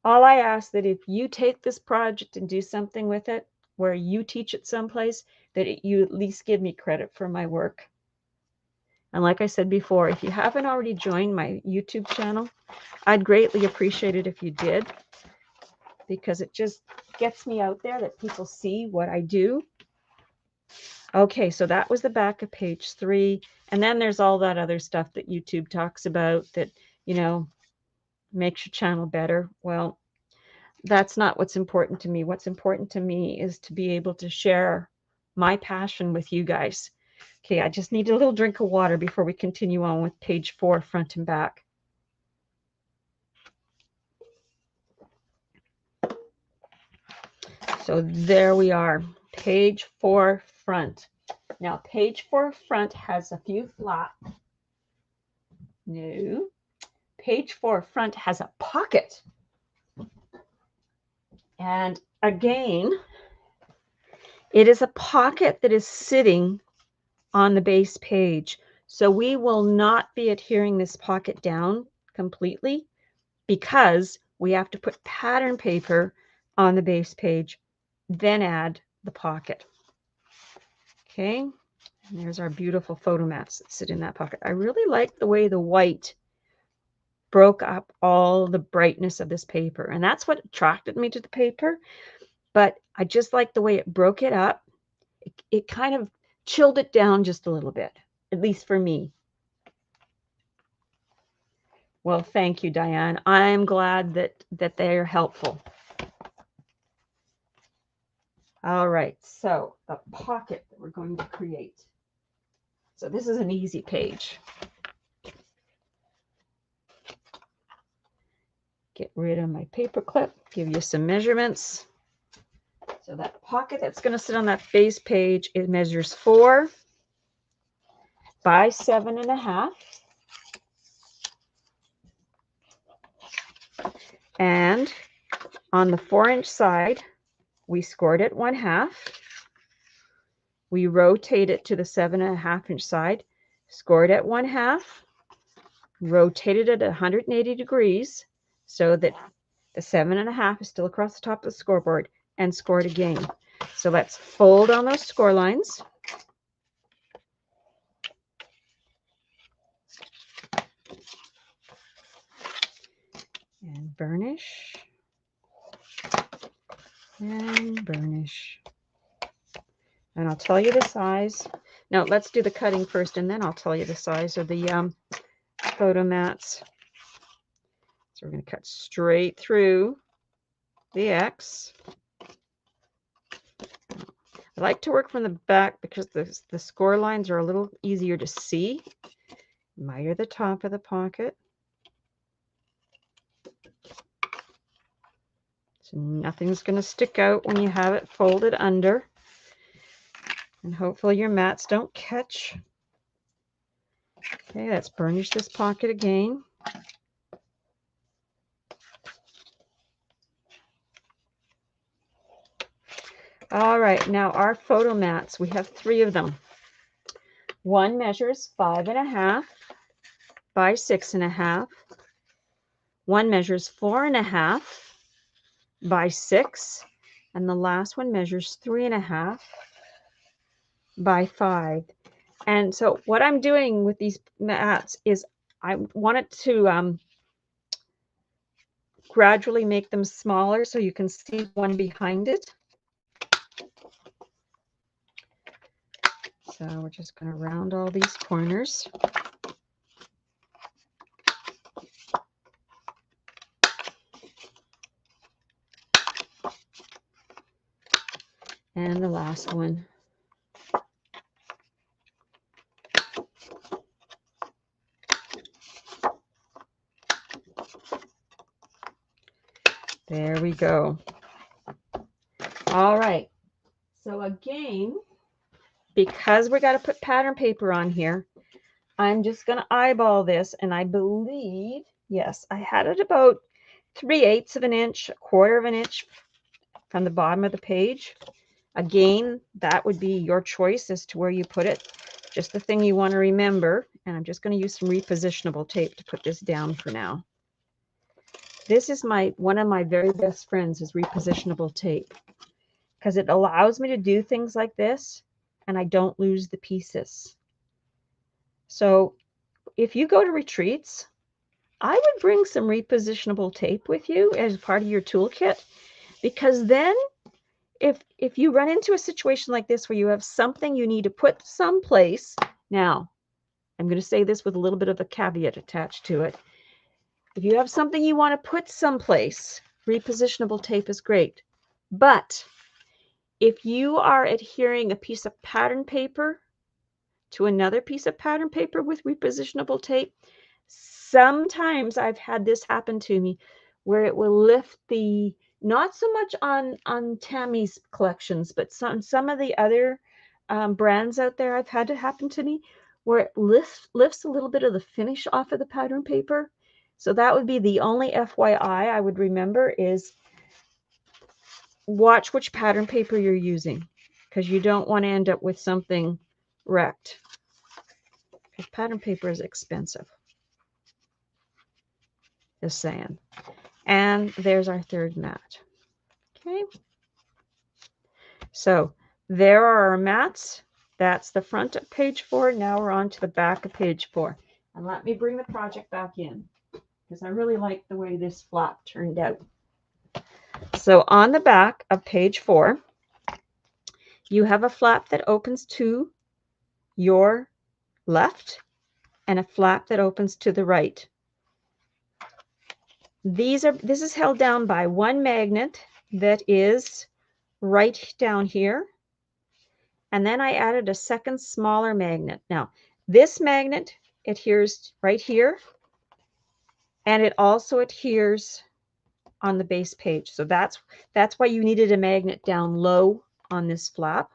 All I ask that if you take this project and do something with it, where you teach it someplace, that you at least give me credit for my work. And like I said before, if you haven't already joined my YouTube channel, I'd greatly appreciate it if you did, because it just gets me out there that people see what I do. Okay, so that was the back of page 3. And then there's all that other stuff that YouTube talks about that, you know, makes your channel better. Well, that's not what's important to me. What's important to me is to be able to share my passion with you guys. Okay, I just need a little drink of water before we continue on with page 4, front and back. So there we are, page 4 front. Now, page 4 front has a few flaps. No. Page 4 front has a pocket. And again, it is a pocket that is sitting on the base page. So we will not be adhering this pocket down completely, because we have to put pattern paper on the base page, then add the pocket. Okay, and there's our beautiful photo mats that sit in that pocket. I really like the way the white broke up all the brightness of this paper. And that's what attracted me to the paper. But I just like the way it broke it up. It kind of chilled it down just a little bit, at least for me. Well, thank you, Diane. I'm glad that they are helpful. All right, so the pocket that we're going to create. So this is an easy page. Get rid of my paper clip, give you some measurements. So that pocket that's going to sit on that base page, it measures 4 by 7.5. And on the 4-inch side, we scored it 1/2. We rotate it to the 7.5-inch side, scored at 1/2, rotated it 180 degrees so that the 7.5 is still across the top of the scoreboard, and scored again. So let's fold on those score lines. And burnish. And burnish. And I'll tell you the size. No, let's do the cutting first, and then I'll tell you the size of the photo mats. So we're going to cut straight through the X. I like to work from the back because the score lines are a little easier to see. Miter the top of the pocket. So nothing's going to stick out when you have it folded under. And hopefully your mats don't catch. Okay, let's burnish this pocket again. All right, now our photo mats, we have 3 of them. One measures 5.5 by 6.5. One measures 4.5 by 6. And the last one measures 3.5 by 5. And so what I'm doing with these mats is I wanted to gradually make them smaller so you can see one behind it. So we're just going to round all these corners. And the last one. There we go. All right. So again, because we got to put pattern paper on here, I'm just going to eyeball this. And I believe, yes, I had it about 3/8 of an inch, 1/4 of an inch from the bottom of the page. Again, that would be your choice as to where you put it. Just the thing you want to remember. And I'm just going to use some repositionable tape to put this down for now. This is one of my very best friends is repositionable tape, because it allows me to do things like this and I don't lose the pieces. So if you go to retreats, I would bring some repositionable tape with you as part of your toolkit, because then if you run into a situation like this where you have something you need to put someplace, now I'm going to say this with a little bit of a caveat attached to it. If you have something you want to put someplace, repositionable tape is great. But if you are adhering a piece of pattern paper to another piece of pattern paper with repositionable tape, sometimes I've had this happen to me where it will lift the, not so much on Tammy's collections, but some of the other brands out there, I've had it happen to me where it lifts a little bit of the finish off of the pattern paper. So that would be the only FYI I would remember is watch which pattern paper you're using, because you don't want to end up with something wrecked. Because pattern paper is expensive. Just saying. And there's our third mat. Okay. So there are our mats. That's the front of page 4. Now we're on to the back of page 4. And let me bring the project back in. because I really like the way this flap turned out. So on the back of page 4, you have a flap that opens to your left and a flap that opens to the right. This is held down by one magnet that is right down here. And then I added a second smaller magnet. Now, this magnet adheres right here, and it also adheres on the base page. So that's why you needed a magnet down low on this flap.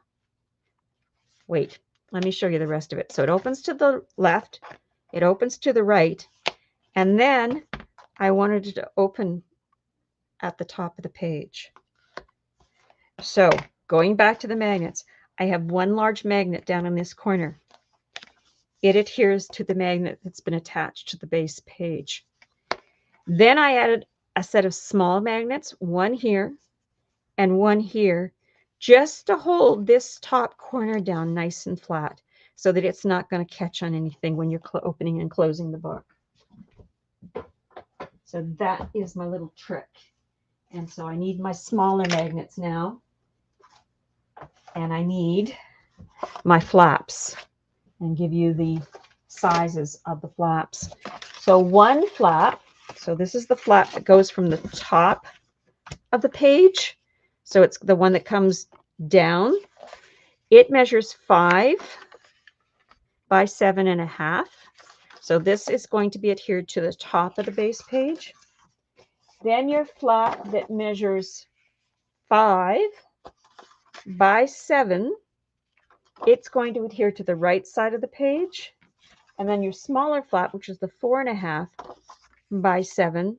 Wait, let me show you the rest of it. So it opens to the left, it opens to the right, and then I wanted it to open at the top of the page. So going back to the magnets, I have one large magnet down in this corner. It adheres to the magnet that's been attached to the base page. Then I added a set of small magnets, one here and one here, just to hold this top corner down nice and flat so that it's not going to catch on anything when you're opening and closing the book. So that is my little trick. And so I need my smaller magnets now. And I need my flaps and give you the sizes of the flaps. So one flap, so this is the flap that goes from the top of the page. So it's the one that comes down. It measures 5 by 7.5. So this is going to be adhered to the top of the base page. Then your flap that measures 5 by 7, it's going to adhere to the right side of the page. And then your smaller flap, which is the 4.5 by 7,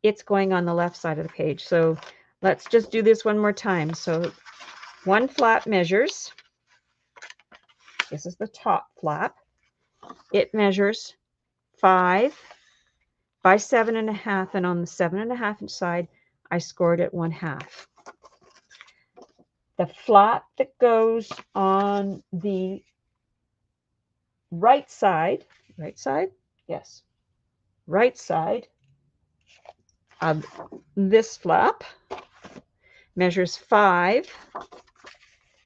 it's going on the left side of the page. So let's just do this one more time. So one flap measures, this is the top flap, it measures 5 by 7.5, and on the 7.5 inch side, I scored it 1/2. The flap that goes on the right side, yes, right side of this flap measures 5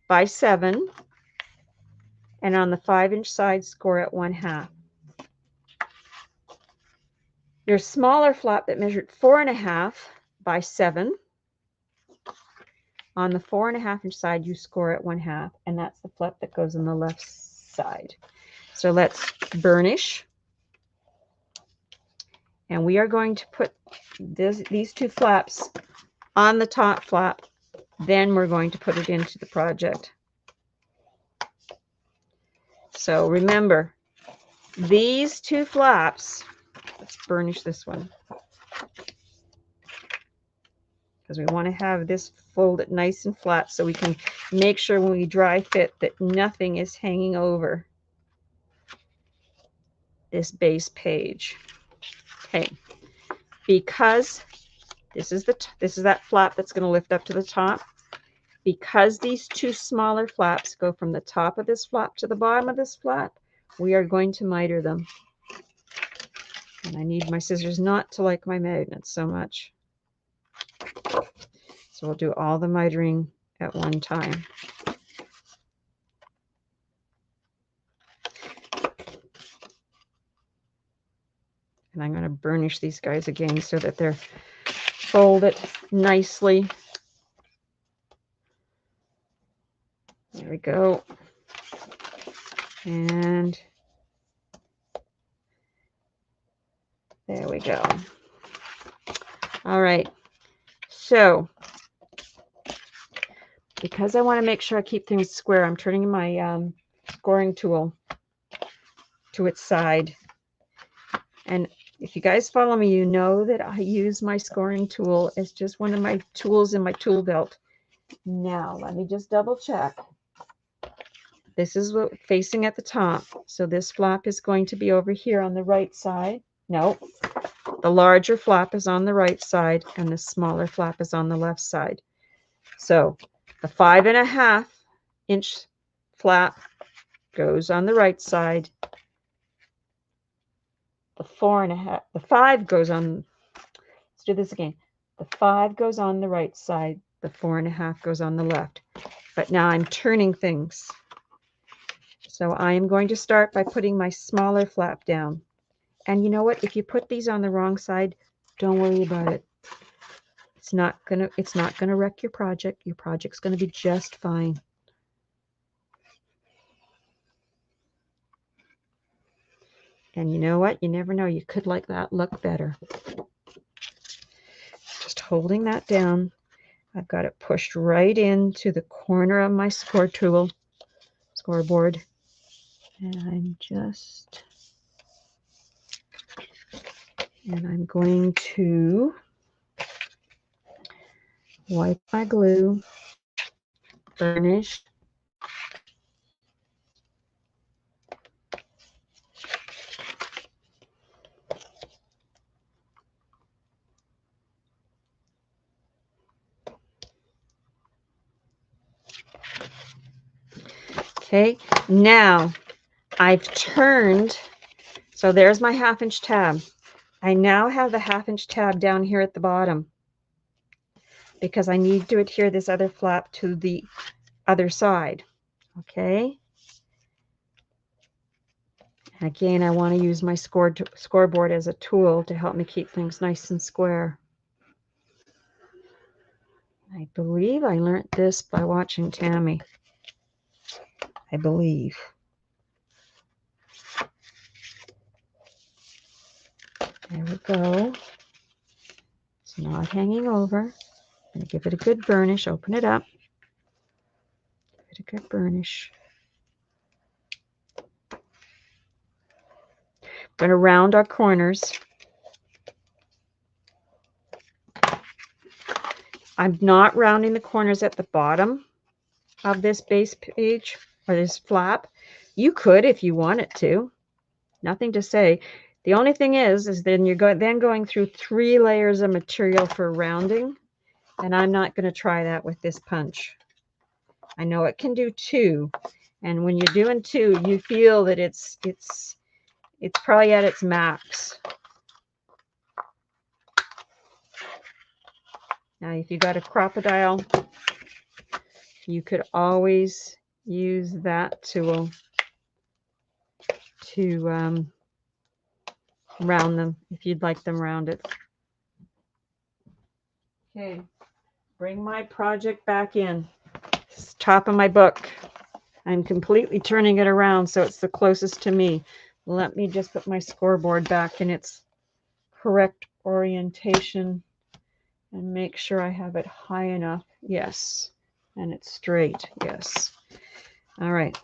by 7, and on the 5-inch side, score at 1/2. Your smaller flap that measured 4.5 by 7, on the 4.5-inch side, you score at 1/2, and that's the flap that goes on the left side. So let's burnish. And we are going to put these two flaps on the top flap. Then we're going to put it into the project. So remember, these two flaps, let's burnish this one, because we want to have this folded nice and flat so we can make sure when we dry fit that nothing is hanging over this base page. Okay, because this is that flap that's going to lift up to the top. Because these two smaller flaps go from the top of this flap to the bottom of this flap, we are going to miter them. And I need my scissors not to like my magnets so much. So we'll do all the mitering at one time. And I'm going to burnish these guys again so that they're folded nicely. There we go. And there we go. All right. So because I want to make sure I keep things square, I'm turning my scoring tool to its side. And if you guys follow me, you know that I use my scoring tool as just one of my tools in my tool belt. Now, let me just double check. This is what facing at the top. So this flap is going to be over here on the right side. No, the larger flap is on the right side and the smaller flap is on the left side. So the 5.5-inch flap goes on the right side. the 4.5, the 5 goes on, let's do this again. The 5 goes on the right side, the 4.5 goes on the left. But now I'm turning things. So I am going to start by putting my smaller flap down. And you know what? If you put these on the wrong side, don't worry about it. It's not gonna wreck your project. Your project's gonna be just fine. And you know what? You never know. You could like that look better. Just holding that down. I've got it pushed right into the corner of my scoreboard. And I'm going to wipe my glue, burnish. Okay, now I've turned, so there's my 1/2 inch tab. I now have the 1/2 inch tab down here at the bottom because I need to adhere this other flap to the other side. Okay. Again, I want to use my scoreboard as a tool to help me keep things nice and square. I believe I learned this by watching Tammy. I believe. There we go. It's not hanging over. I'm going to give it a good burnish. Open it up. Give it a good burnish. I'm going to round our corners. I'm not rounding the corners at the bottom of this base page or this flap. You could if you wanted to. Nothing to say. The only thing is then you're going through 3 layers of material for rounding, and I'm not going to try that with this punch. I know it can do 2, and when you're doing 2, you feel that it's probably at its max. Now, if you got a crocodile, you could always use that tool to round them if you'd like them rounded. Okay, bring my project back in. It's top of my book. I'm completely turning it around so it's the closest to me. Let me just put my scoreboard back in its correct orientation and make sure I have it high enough. Yes. And it's straight. Yes. All right.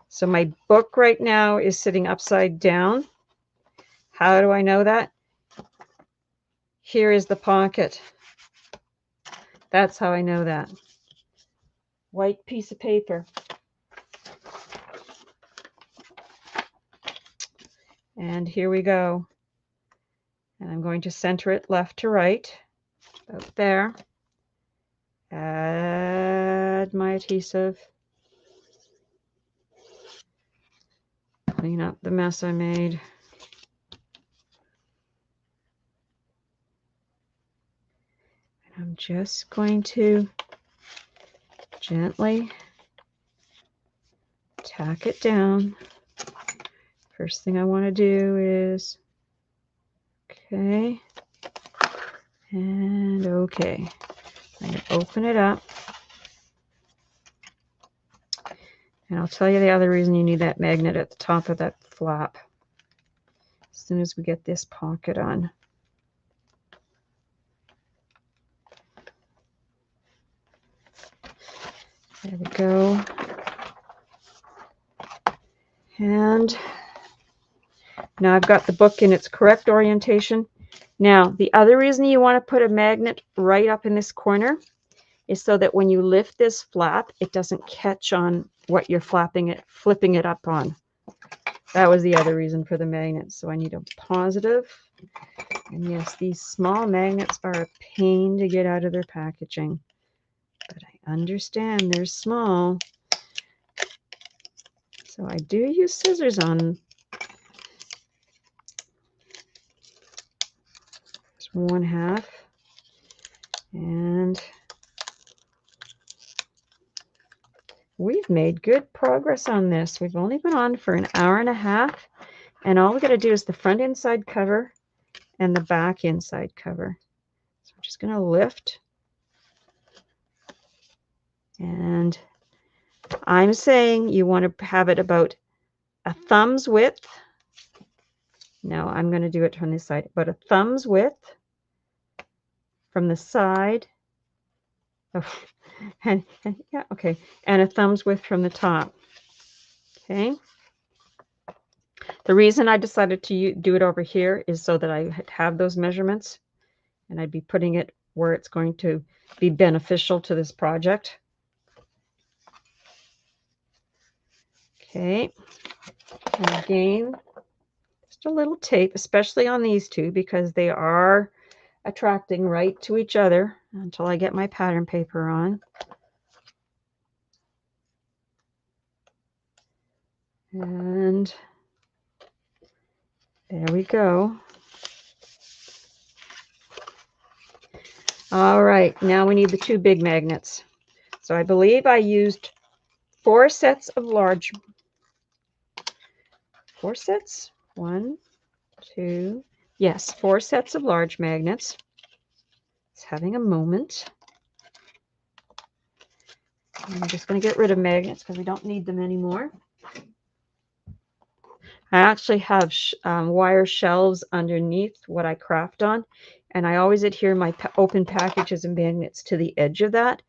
So my book right now is sitting upside down. How do I know that? Here is the pocket. That's how I know that. White piece of paper. And here we go. And I'm going to center it left to right, about there. Add my adhesive. Clean up the mess I made. And I'm just going to gently tack it down. First thing I want to do is, okay, and okay. I'm going to open it up. And I'll tell you the other reason you need that magnet at the top of that flap. As soon as we get this pocket on. There we go. And now I've got the book in its correct orientation. Now, the other reason you want to put a magnet right up in this corner is so that when you lift this flap, it doesn't catch on what you're flipping it up on. That was the other reason for the magnet. So I need a positive. And yes, these small magnets are a pain to get out of their packaging. But I understand they're small. So I do use scissors on them. 1/2. And we've made good progress on this. We've only been on for an hour and a half, and all we got to do is the front inside cover and the back inside cover. So I'm just going to lift, and I'm saying you want to have it about a thumb's width. No, I'm going to do it from this side, about a thumb's width from the side. Oh, and yeah, okay, and a thumb's width from the top. Okay. The reason I decided to do it over here is so that I have those measurements, and I'd be putting it where it's going to be beneficial to this project. Okay. And again, just a little tape, especially on these two, because they are attracting right to each other until I get my pattern paper on. And there we go. All right, now we need the 2 big magnets. So I believe I used 4 sets of large, 4 sets, 1, 2, yes, 4 sets of large magnets. It's having a moment. I'm just going to get rid of magnets because we don't need them anymore. I actually have wire shelves underneath what I craft on, and I always adhere my open packages and magnets to the edge of that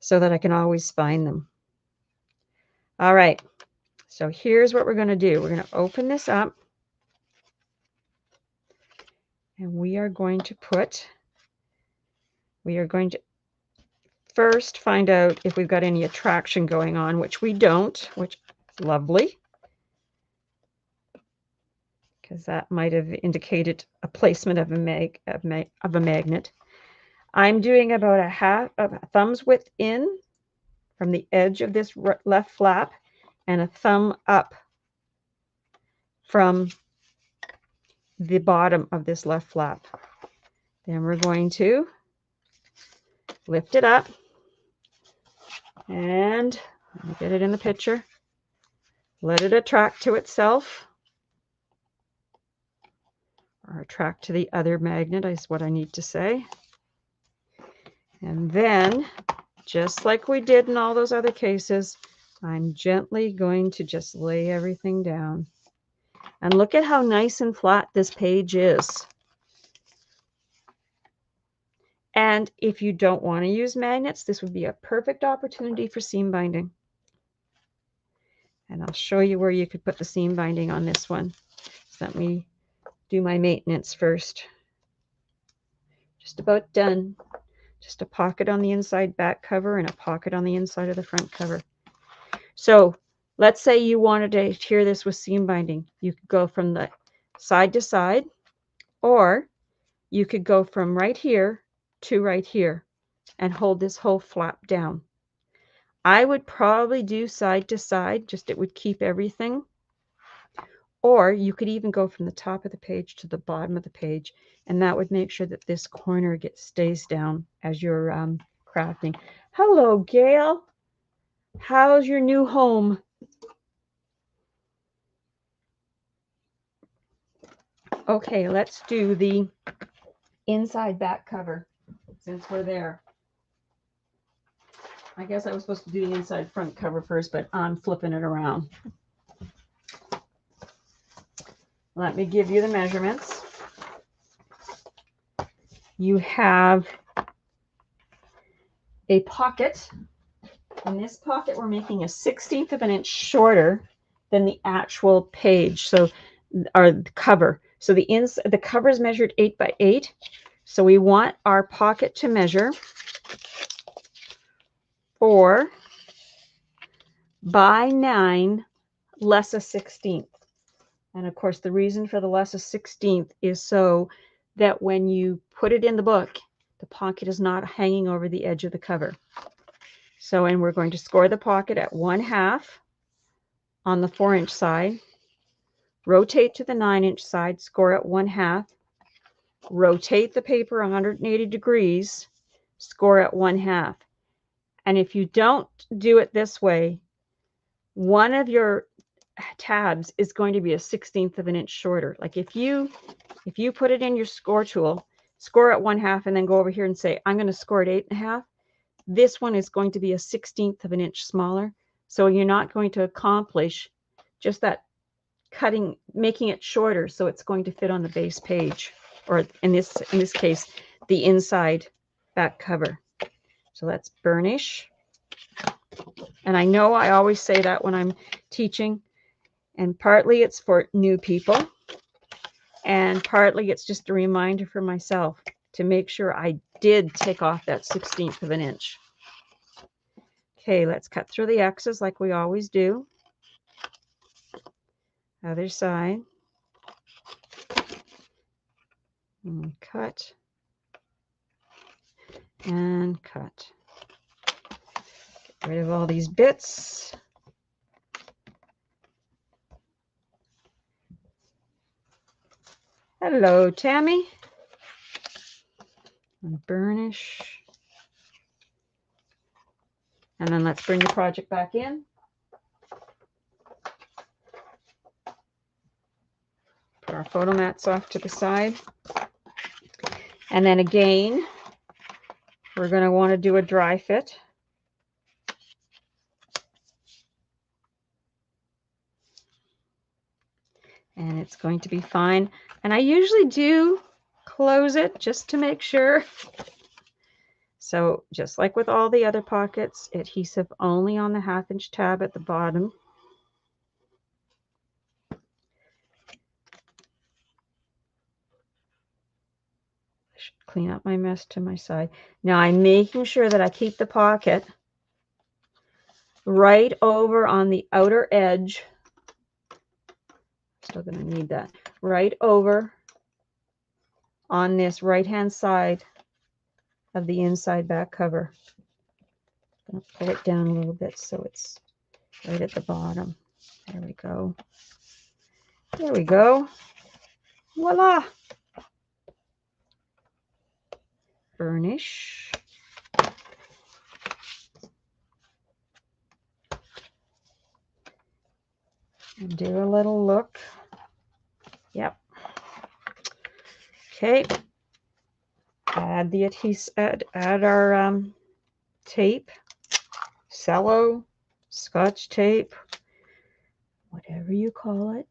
so that I can always find them. All right, so here's what we're going to do. We're going to open this up, and we are going to first find out if we've got any attraction going on, which we don't, which is lovely, because that might have indicated a placement of a magnet. I'm doing about a thumb's width in from the edge of this left flap and a thumb up from the bottom of this left flap. Then we're going to lift it up, and let me get it in the picture. Let it attract to itself, or attract to the other magnet is what I need to say. And then, just like we did in all those other cases, I'm gently going to just lay everything down. And look at how nice and flat this page is. And if you don't want to use magnets, this would be a perfect opportunity for seam binding. And I'll show you where you could put the seam binding on this one. So let me do my maintenance first. Just about done. Just a pocket on the inside back cover and a pocket on the inside of the front cover. So let's say you wanted to adhere this with seam binding. You could go from the side to side, or you could go from right here to right here and hold this whole flap down. I would probably do side to side, just it would keep everything. Or you could even go from the top of the page to the bottom of the page, and that would make sure that this corner stays down as you're crafting. Hello, Gail. How's your new home? Okay, let's do the inside back cover since we're there. I guess I was supposed to do the inside front cover first, but I'm flipping it around. Let me give you the measurements. You have a pocket. In this pocket, we're making a 1/16 of an inch shorter than the actual page, so or the cover. So the cover is measured 8 by 8. So we want our pocket to measure 4 by 9 less a 1/16. And of course, the reason for the less a 1/16 is so that when you put it in the book, the pocket is not hanging over the edge of the cover. So, and we're going to score the pocket at 1/2 on the 4-inch side, rotate to the 9-inch side, score at 1/2, rotate the paper 180 degrees, score at 1/2. And if you don't do it this way, one of your tabs is going to be a 1/16 of an inch shorter. Like if you put it in your score tool, score at 1/2, and then go over here and say, I'm going to score at 8.5, this one is going to be a 1/16 of an inch smaller. So you're not going to accomplish just that cutting, making it shorter, so it's going to fit on the base page, or in this case, the inside back cover. So let's burnish. And I know I always say that when I'm teaching, and partly it's for new people, and partly it's just a reminder for myself to make sure I did take off that 1/16 of an inch. Okay, let's cut through the X's like we always do. Other side. And cut. And cut. Get rid of all these bits. Hello, Tammy. And burnish. And then let's bring the project back in. Put our photo mats off to the side. And then again, we're going to want to do a dry fit. And it's going to be fine. And I usually do close it just to make sure. So just like with all the other pockets, adhesive only on the 1/2 inch tab at the bottom. I should clean up my mess to my side. Now I'm making sure that I keep the pocket right over on the outer edge. Still going to need that. Right over on this right-hand side of the inside back cover. I'm going to pull it down a little bit so it's right at the bottom. There we go. There we go. Voila. Burnish. And do a little look. Yep. Okay. Add the adhesive, add our tape, cello, Scotch tape, whatever you call it.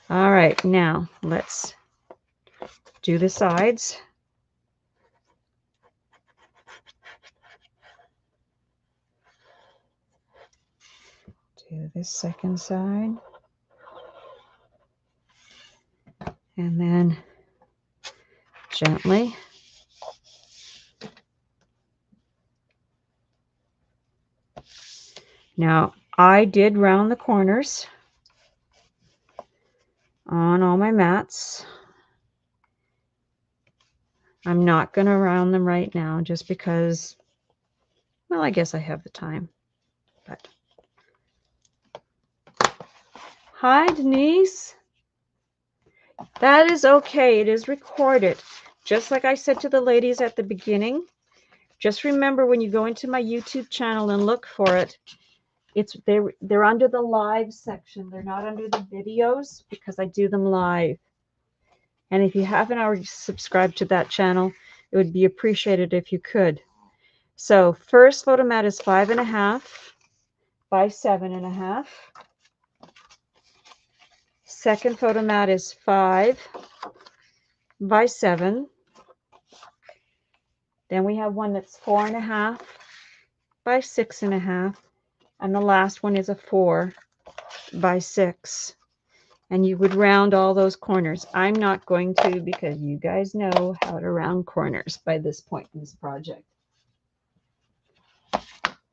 All right, now let's do the sides. Do this second side. And then gently now I did round the corners on all my mats. I'm not going to round them right now just because, well, I guess I have the time. But hi, Denise. That is okay. It is recorded. Just like I said to the ladies at the beginning, just remember when you go into my YouTube channel and look for it, they're under the live section. They're not under the videos because I do them live. And if you haven't already subscribed to that channel, it would be appreciated if you could. So first photo mat is 5.5 by 7.5. Second photo mat is 5 by 7. Then we have one that's 4.5 by 6.5. And the last one is a 4 by 6. And you would round all those corners. I'm not going to because you guys know how to round corners by this point in this project.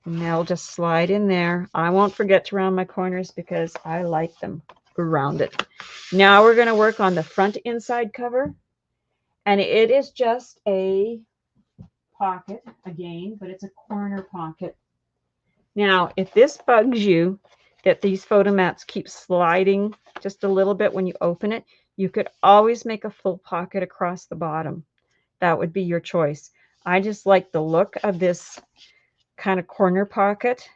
And they'll just slide in there. I won't forget to round my corners because I like them rounded. Now we're going to work on the front inside cover. And it is just a pocket again, but it's a corner pocket. Now, if this bugs you, that these photo mats keep sliding just a little bit when you open it, you could always make a full pocket across the bottom. That would be your choice. I just like the look of this kind of corner pocket,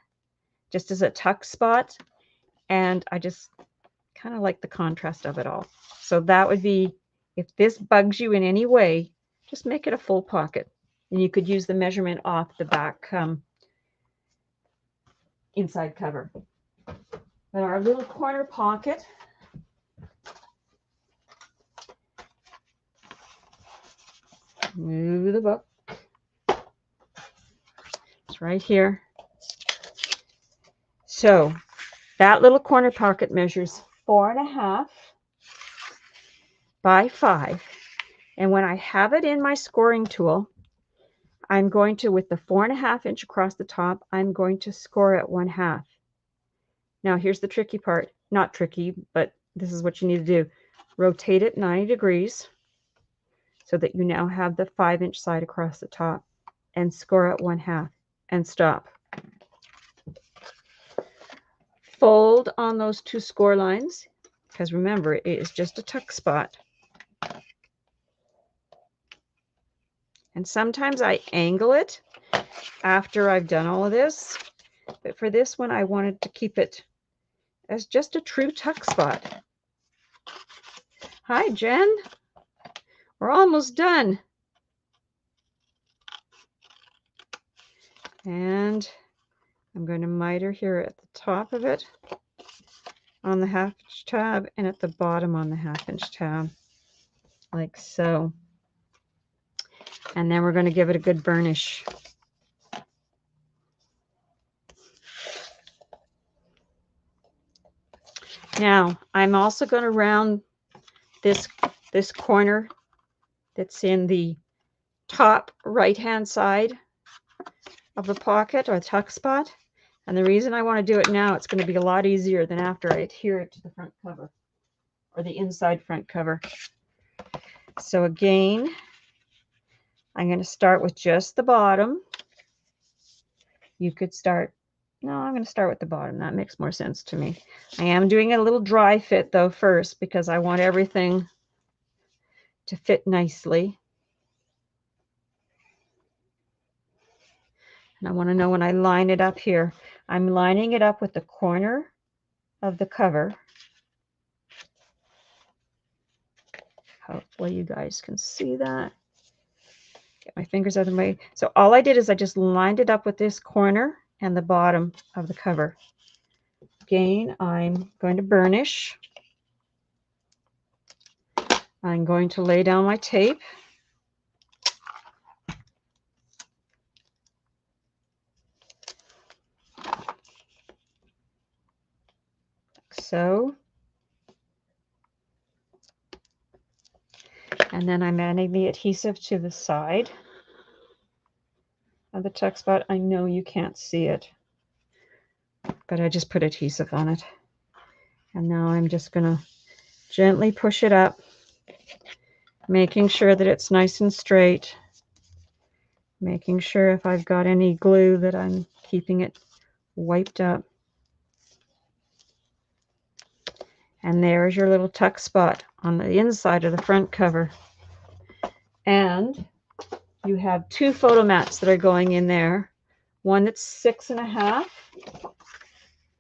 just as a tuck spot, and I just kind of like the contrast of it all. So that would be, if this bugs you in any way, just make it a full pocket. And you could use the measurement off the back inside cover. But our little corner pocket, move the book. It's right here. So that little corner pocket measures 4.5 by 5. And when I have it in my scoring tool, I'm going to, with the 4.5 inch across the top, I'm going to score at 1/2. Now here's the tricky part. Not tricky, but this is what you need to do. Rotate it 90 degrees so that you now have the 5-inch side across the top, and score at 1/2 and stop. Fold on those 2 score lines, because remember, it is just a tuck spot. And sometimes I angle it after I've done all of this, but for this one I wanted to keep it as just a true tuck spot. Hi, Jen. We're almost done. And I'm going to miter here at the top of it on the 1/2-inch tab and at the bottom on the 1/2-inch tab, like so. And then we're going to give it a good burnish. Now, I'm also going to round this corner that's in the top right-hand side of the pocket or tuck spot. And the reason I want to do it now, it's going to be a lot easier than after I adhere it to the front cover or the inside front cover. So again, I'm going to start with just the bottom. You could start, no, I'm going to start with the bottom. That makes more sense to me. I am doing a little dry fit though first, because I want everything to fit nicely. And I want to know when I line it up here, I'm lining it up with the corner of the cover. Hopefully you guys can see that. Get my fingers out of the way. So all I did is I just lined it up with this corner and the bottom of the cover. Again, I'm going to burnish. I'm going to lay down my tape. Like so. And then I'm adding the adhesive to the side of the tuck spot. I know you can't see it, but I just put adhesive on it. And now I'm just going to gently push it up, making sure that it's nice and straight, making sure if I've got any glue that I'm keeping it wiped up. And there's your little tuck spot on the inside of the front cover. And you have 2 photo mats that are going in there. One that's 6.5. I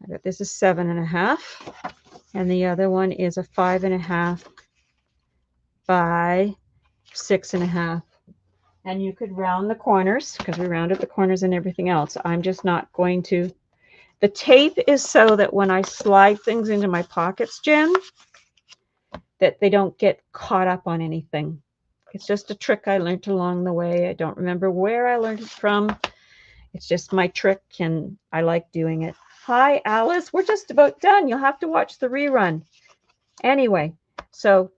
bet this is 7.5. And the other one is a 5.5 by 6.5. And you could round the corners, because we rounded the corners and everything else. I'm just not going to. The tape is so that when I slide things into my pockets, Jen, that they don't get caught up on anything. It's just a trick I learned along the way. I don't remember where I learned it from. It's just my trick, and I like doing it. Hi, Alice. We're just about done. You'll have to watch the rerun. Anyway, so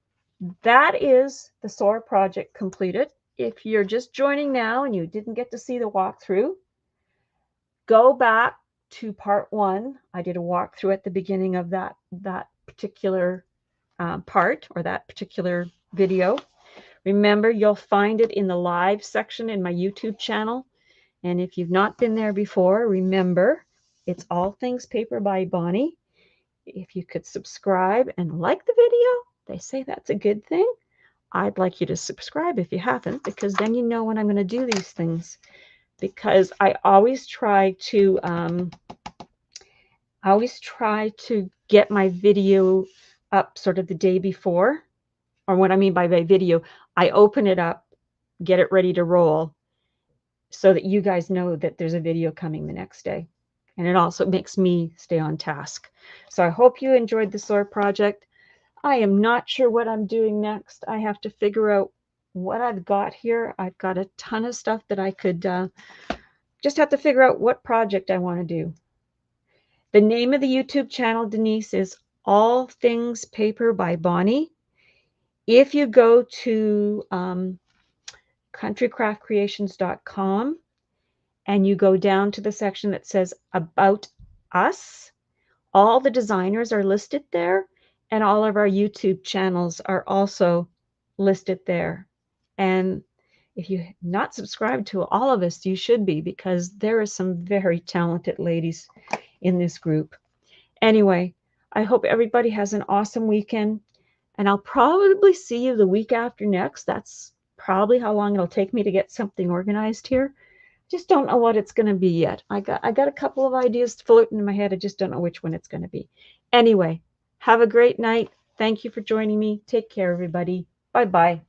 that is the Soar project completed. If you're just joining now and you didn't get to see the walkthrough, go back to part 1. I did a walkthrough at the beginning of that particular part, or that particular video. Remember, you'll find it in the live section in my YouTube channel. And if you've not been there before, remember, it's All Things Paper by Bonnie. If you could subscribe and like the video, they say that's a good thing. I'd like you to subscribe if you haven't, because then you know when I'm going to do these things. Because I always try to get my video up sort of the day before. Or what I mean by video, I open it up, get it ready to roll, so that you guys know that there's a video coming the next day. And it also makes me stay on task. So I hope you enjoyed the Soar project. I am not sure what I'm doing next. I have to figure out what I've got here. I've got a ton of stuff that I could just have to figure out what project I want to do. The name of the YouTube channel, Denise, is All Things Paper by Bonnie. If you go to countrycraftcreations.com and you go down to the section that says About Us, all the designers are listed there, and all of our YouTube channels are also listed there. And if you're not subscribed to all of us, you should be, because there are some very talented ladies in this group. Anyway, I hope everybody has an awesome weekend, and I'll probably see you the week after next. That's probably how long it'll take me to get something organized here. Just don't know what it's going to be yet. I got a couple of ideas floating in my head. I just don't know which one it's going to be. Anyway, have a great night. Thank you for joining me. Take care, everybody. Bye-bye.